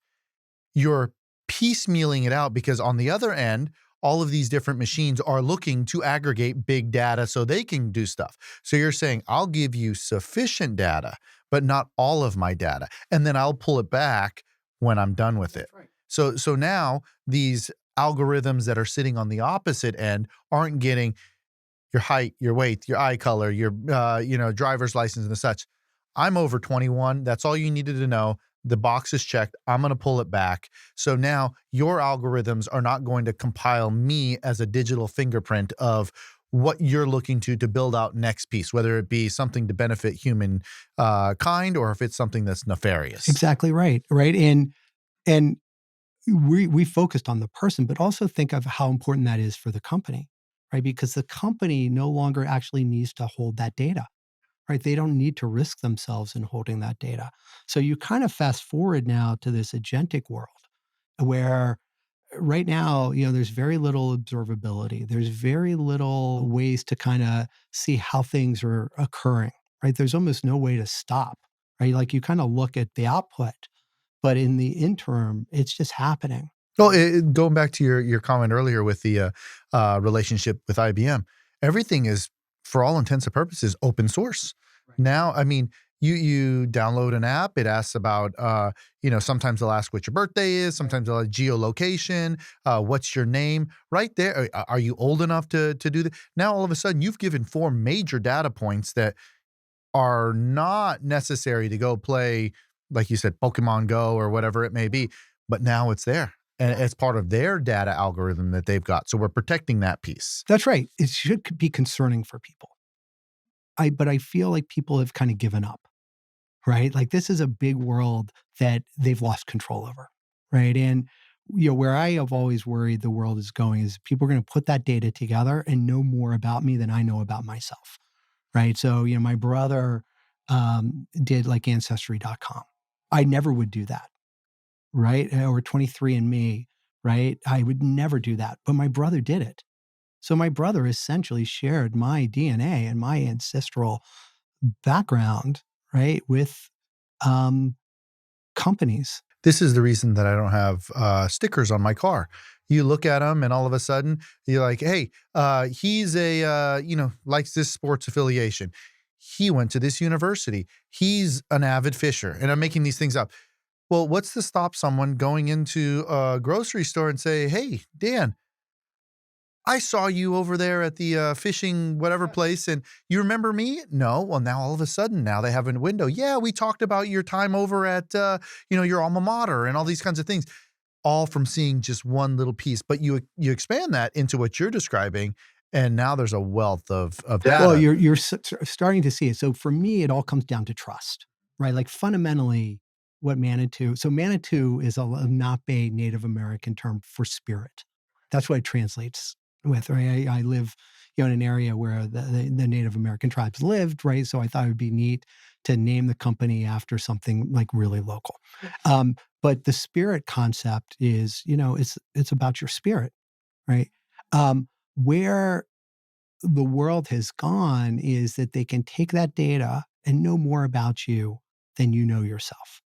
You're piecemealing it out because on the other end, all of these different machines are looking to aggregate big data so they can do stuff. So you're saying, I'll give you sufficient data, but not all of my data. And then I'll pull it back when I'm done with it. Right. So now these algorithms that are sitting on the opposite end aren't getting your height, your weight, your eye color, your driver's license and such. I'm over 21. That's all you needed to know. The box is checked. I'm going to pull it back. So now your algorithms are not going to compile me as a digital fingerprint of what you're looking to build out next piece, whether it be something to benefit human kind or if it's something that's nefarious. Exactly right. Right. And we focused on the person, but also think of how important that is for the company, right? Because the company no longer actually needs to hold that data, right? They don't need to risk themselves in holding that data. So you kind of fast forward now to this agentic world where right now, there's very little observability. There's very little ways to kind of see how things are occurring, right? There's almost no way to stop, right? Like you kind of look at the output, but in the interim, it's just happening. Well, going back to your comment earlier with the relationship with IBM, everything is, for all intents and purposes, open source. Right. Now, I mean, you download an app, it asks about, sometimes they'll ask what your birthday is, sometimes they'll ask geolocation, what's your name, right there. Are you old enough to do that? Now, all of a sudden, you've given 4 major data points that are not necessary to go play, like you said, Pokemon Go or whatever it may be, but now it's there. And it's part of their data algorithm that they've got. So we're protecting that piece. That's right. It should be concerning for people. But I feel like people have kind of given up, right? Like this is a big world that they've lost control over, right? And where I have always worried the world is going is people are going to put that data together and know more about me than I know about myself, right? So, my brother did like ancestry.com. I never would do that, right? Or 23andMe, right? I would never do that, but my brother did it. So my brother essentially shared my DNA and my ancestral background, right, with companies. This is the reason that I don't have stickers on my car. You look at them and all of a sudden you're like, hey, he's likes this sports affiliation. He went to this university. He's an avid fisher. And I'm making these things up. Well, what's to stop someone going into a grocery store and say, hey, Dan, I saw you over there at the fishing whatever place, and you remember me? No. Well, now all of a sudden, now they have a window. Yeah, we talked about your time over at your alma mater and all these kinds of things, all from seeing just one little piece. But you expand that into what you're describing, and now there's a wealth of data. Well, you're starting to see it. So for me, it all comes down to trust, right? Like fundamentally, what Manitou. So Manitou is a Lenape Native American term for spirit. That's what it translates with, right? I live, in an area where the Native American tribes lived, right? So I thought it would be neat to name the company after something like really local. But the spirit concept is, it's about your spirit, right? Where the world has gone is that they can take that data and know more about you than you know yourself,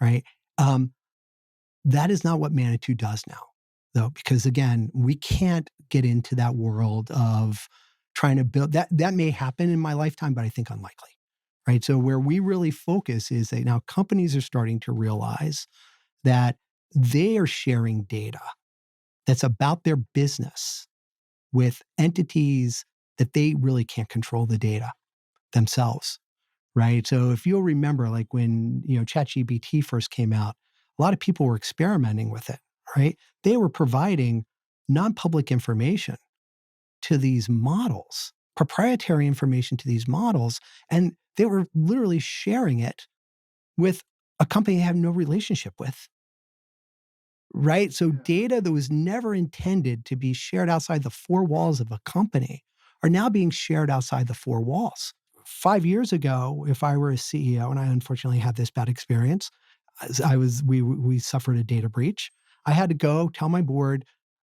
right? Um, that is not what Manitou does now, though, because again, we can't get into that world of trying to build that. That may happen in my lifetime, but I think unlikely, right? So where we really focus is that now companies are starting to realize that they are sharing data that's about their business with entities that they really can't control the data themselves, right? So if you'll remember, like when ChatGPT first came out, a lot of people were experimenting with it, right? They were providing non-public information to these models, proprietary information to these models, and they were literally sharing it with a company they have no relationship with. Right? So data that was never intended to be shared outside the 4 walls of a company are now being shared outside the 4 walls. 5 years ago, if I were a CEO, and I unfortunately had this bad experience, we suffered a data breach. I had to go tell my board,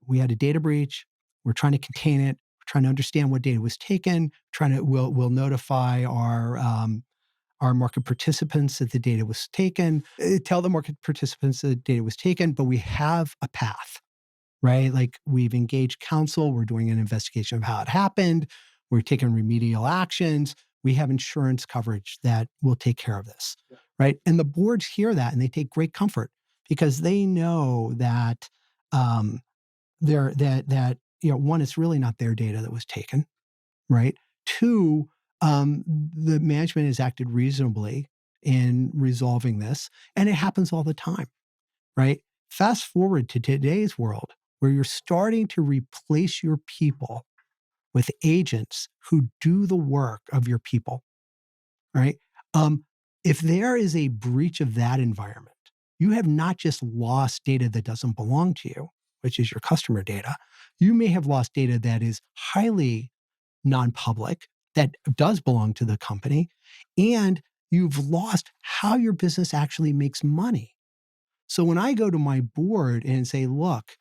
we had a data breach. We're trying to contain it. We're trying to understand what data was taken. We'll notify our market participants that the data was taken, tell the market participants that the data was taken, but we have a path, right? Like we've engaged counsel, we're doing an investigation of how it happened, we're taking remedial actions, we have insurance coverage that will take care of this, right? And the boards hear that and they take great comfort because they know that one, it's really not their data that was taken, right? Two, the management has acted reasonably in resolving this. And it happens all the time, right? Fast forward to today's world where you're starting to replace your people with agents who do the work of your people, right? If there is a breach of that environment, you have not just lost data that doesn't belong to you, which is your customer data. You may have lost data that is highly non-public, that does belong to the company, and you've lost how your business actually makes money. So when I go to my board and say, look,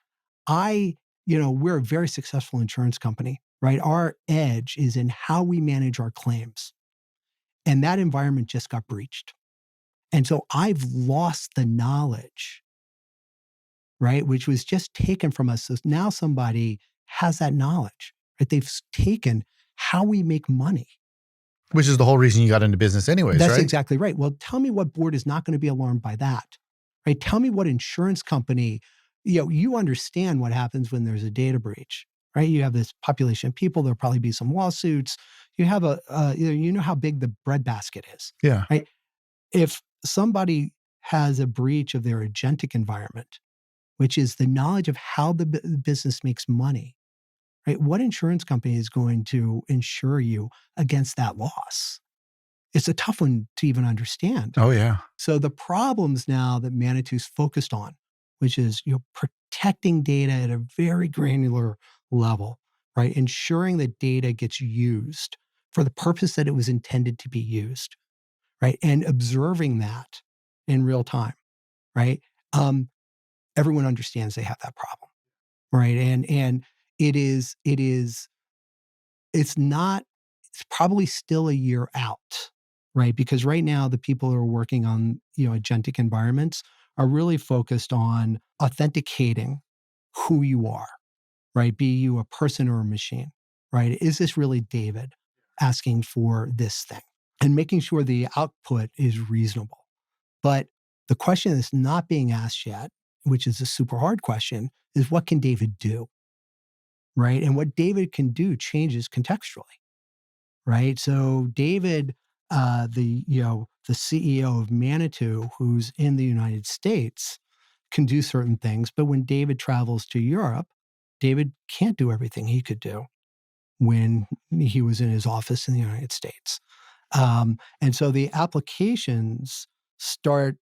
we're a very successful insurance company, right? Our edge is in how we manage our claims. And that environment just got breached. And so I've lost the knowledge, right? Which was just taken from us. So now somebody has that knowledge, right? They've taken how we make money. Which is the whole reason you got into business anyways, That's right? exactly right. Well, tell me what board is not going to be alarmed by that, right? Tell me what insurance company, you understand what happens when there's a data breach, right? You have this population of people. There'll probably be some lawsuits. You have you know how big the breadbasket is, Yeah. right? If somebody has a breach of their agentic environment, which is the knowledge of how the business makes money, right? What insurance company is going to insure you against that loss? It's a tough one to even understand. Oh, yeah. So the problems now that Manitu's focused on, which is protecting data at a very granular level, right? Ensuring that data gets used for the purpose that it was intended to be used, right? And observing that in real time, right? Everyone understands they have that problem, right? And it's not, it's probably still a year out, right? Because right now the people who are working on, agentic environments are really focused on authenticating who you are, right? Be you a person or a machine, right? Is this really David asking for this thing? And making sure the output is reasonable. But the question that's not being asked yet, which is a super hard question, is what can David do? Right? And what David can do changes contextually, right? So David, the CEO of Manetu, who's in the United States, can do certain things. But when David travels to Europe, David can't do everything he could do when he was in his office in the United States. And so the applications start,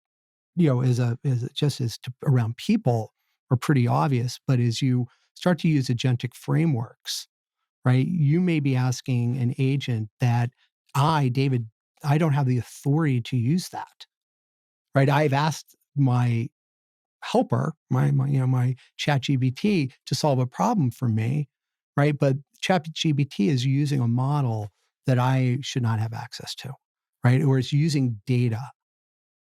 around people are pretty obvious. But as you start to use agentic frameworks, right, you may be asking an agent that David, I don't have the authority to use that, right? I've asked my helper, my chat GBT to solve a problem for me, right? But chat GBT is using a model that I should not have access to, right? Or it's using data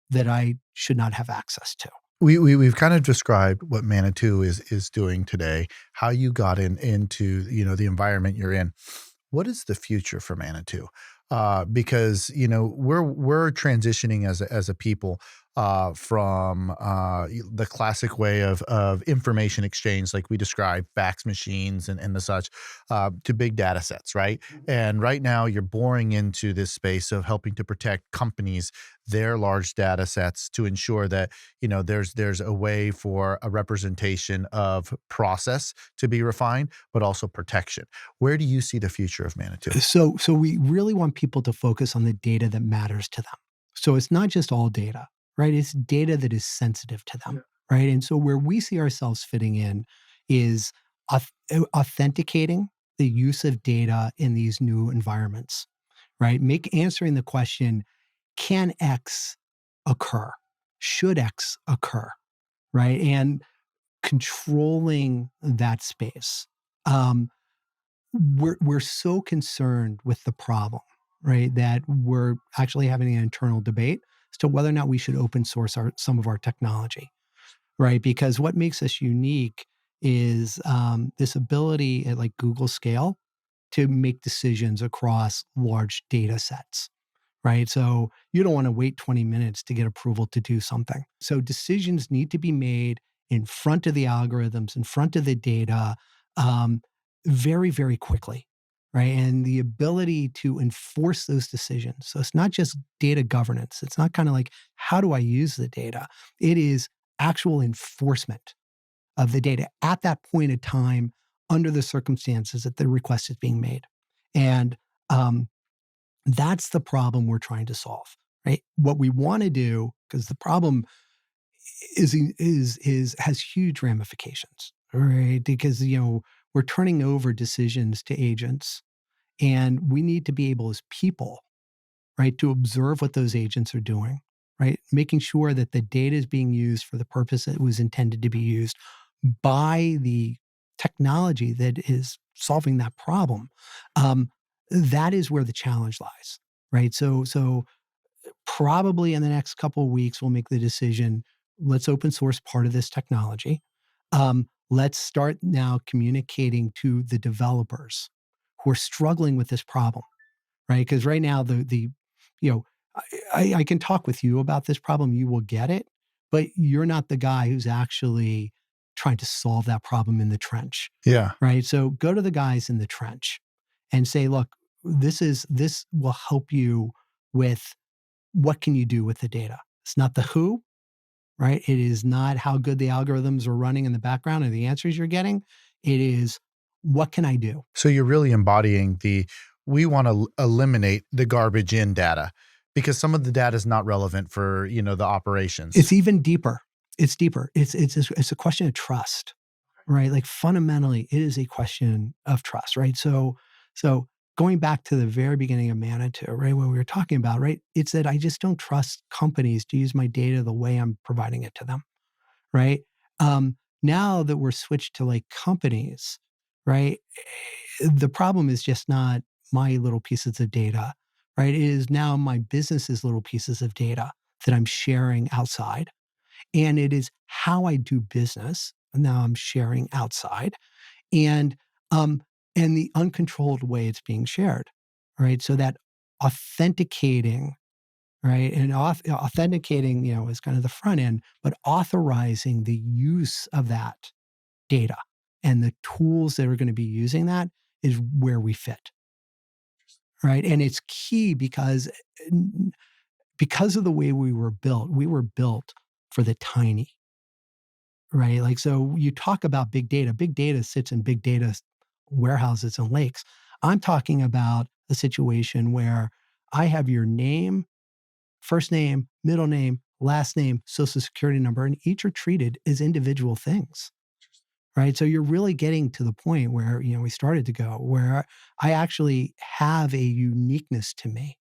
that I should not have access to. We've kind of described what Manitou is doing today, how you got into the environment you're in. What is the future for Manitou? Because we're transitioning as a people from the classic way of information exchange, like we described, fax machines and the such, to big data sets, right? And right now, you're boring into this space of helping to protect companies, their large data sets, to ensure that there's a way for a representation of process to be refined, but also protection. Where do you see the future of Manitou? So we really want people to focus on the data that matters to them. So it's not just all data, right? It's data that is sensitive to them, right? And so where we see ourselves fitting in is authenticating the use of data in these new environments, right? Answering the question, can X occur? Should X occur? Right? And controlling that space. We're so concerned with the problem, right, that we're actually having an internal debate as to whether or not we should open source some of our technology, right? Because what makes us unique is this ability at like Google scale to make decisions across large data sets, right? So you don't want to wait 20 minutes to get approval to do something. So decisions need to be made in front of the algorithms, in front of the data, very, very quickly, right? And the ability to enforce those decisions. So it's not just data governance. It's not kind of like, how do I use the data? It is actual enforcement of the data at that point in time under the circumstances that the request is being made. And um, that's the problem we're trying to solve, right? What we want to do, because the problem is has huge ramifications, right? Because we're turning over decisions to agents, and we need to be able as people, right, to observe what those agents are doing, right? Making sure that the data is being used for the purpose that it was intended to be used by the technology that is solving that problem. Um, that is where the challenge lies, right? So probably in the next couple of weeks, we'll make the decision. Let's open source part of this technology. Let's start now communicating to the developers who are struggling with this problem, right? Because right now, you know, I can talk with you about this problem. You will get it, but you're not the guy who's actually trying to solve that problem in the trench, Yeah. right? So go to the guys in the trench and say, look, this will help you with what can you do with the data. It's not the who, right? It is not how good the algorithms are running in the background or the answers you're getting. It is what can I do? So you're really embodying we want to eliminate the garbage in data because some of the data is not relevant for, the operations. It's even deeper. It's deeper. It's a question of trust, right? Like fundamentally, it is a question of trust, right? So going back to the very beginning of Manitou, right, what we were talking about, right? It's that I just don't trust companies to use my data the way I'm providing it to them, right? Now that we're switched to like companies, right? The problem is just not my little pieces of data, right? It is now my business's little pieces of data that I'm sharing outside. And it is how I do business. Now I'm sharing outside. And um, and the uncontrolled way it's being shared. Right. So that authenticating, right? And authenticating, is kind of the front end, but authorizing the use of that data and the tools that are going to be using that is where we fit. Right. And it's key because of the way we were built for the tiny, right? Like, so you talk about big data sits in big data warehouses and lakes. I'm talking about a situation where I have your name, first name, middle name, last name, social security number, and each are treated as individual things. Right. So you're really getting to the point where, we started to go where I actually have a uniqueness to me.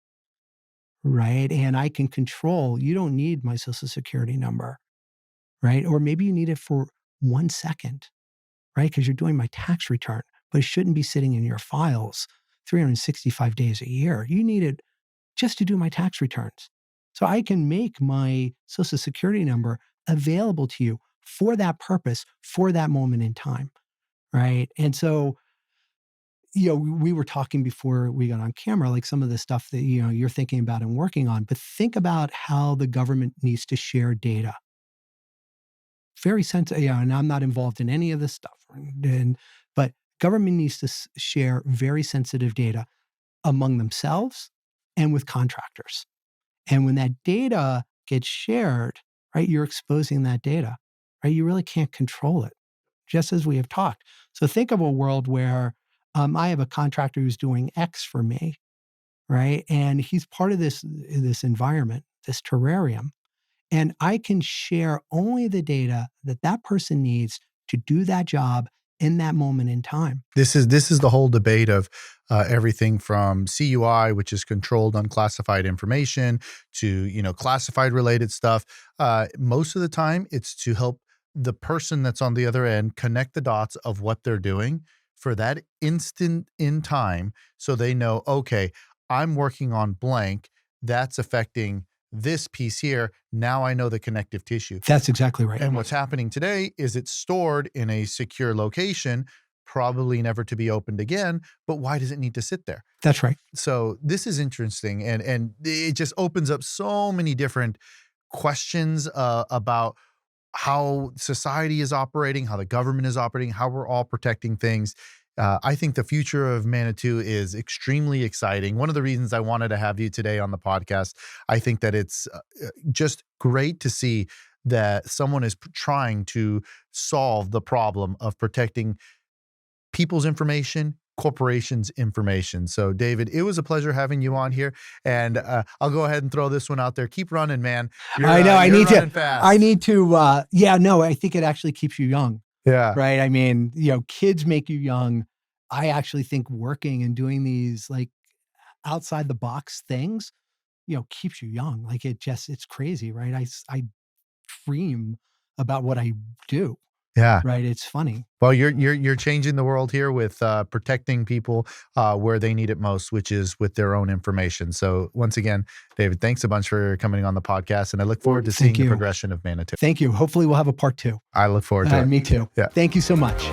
Right. And I can control, you don't need my social security number. Right. Or maybe you need it for 1 second, right? Because you're doing my tax return, but it shouldn't be sitting in your files 365 days a year. You need it just to do my tax returns. So I can make my social security number available to you for that purpose, for that moment in time. Right. And so, we were talking before we got on camera, like some of the stuff that, you're thinking about and working on, but think about how the government needs to share data. Very sensitive, and I'm not involved in any of this stuff. But government needs to share very sensitive data among themselves and with contractors. And when that data gets shared, right, you're exposing that data, right? You really can't control it, just as we have talked. So think of a world where I have a contractor who's doing X for me, right? And he's part of this environment, this terrarium, and I can share only the data that that person needs to do that job in that moment in time. This is the whole debate of everything from CUI, which is controlled unclassified information, to classified related stuff. Most of the time, it's to help the person that's on the other end connect the dots of what they're doing for that instant in time, so they know, okay, I'm working on blank. That's affecting this piece here. Now I know the connective tissue. That's exactly right. And what's happening today is it's stored in a secure location, probably never to be opened again. But why does it need to sit there? That's right. So this is interesting, and it just opens up so many different questions about how society is operating, how the government is operating, how we're all protecting things. I think the future of Manetu is extremely exciting. One of the reasons I wanted to have you today on the podcast, I think that it's just great to see that someone is trying to solve the problem of protecting people's information, corporations' information. So, David, it was a pleasure having you on here, and I'll go ahead and throw this one out there. Keep running, man. I know. I need to. Fast. I need to. Yeah. No. I think it actually keeps you young. Yeah. Right. I mean, kids make you young. I actually think working and doing these like outside the box things, keeps you young. Like it's crazy, right? I dream about what I do. Yeah. Right. It's funny. Well, you're changing the world here with protecting people where they need it most, which is with their own information. So once again, David, thanks a bunch for coming on the podcast, and I look forward to seeing the progression of Manetu. Thank you. Hopefully we'll have a part 2. I look forward to it. Me too. Yeah. Thank you so much.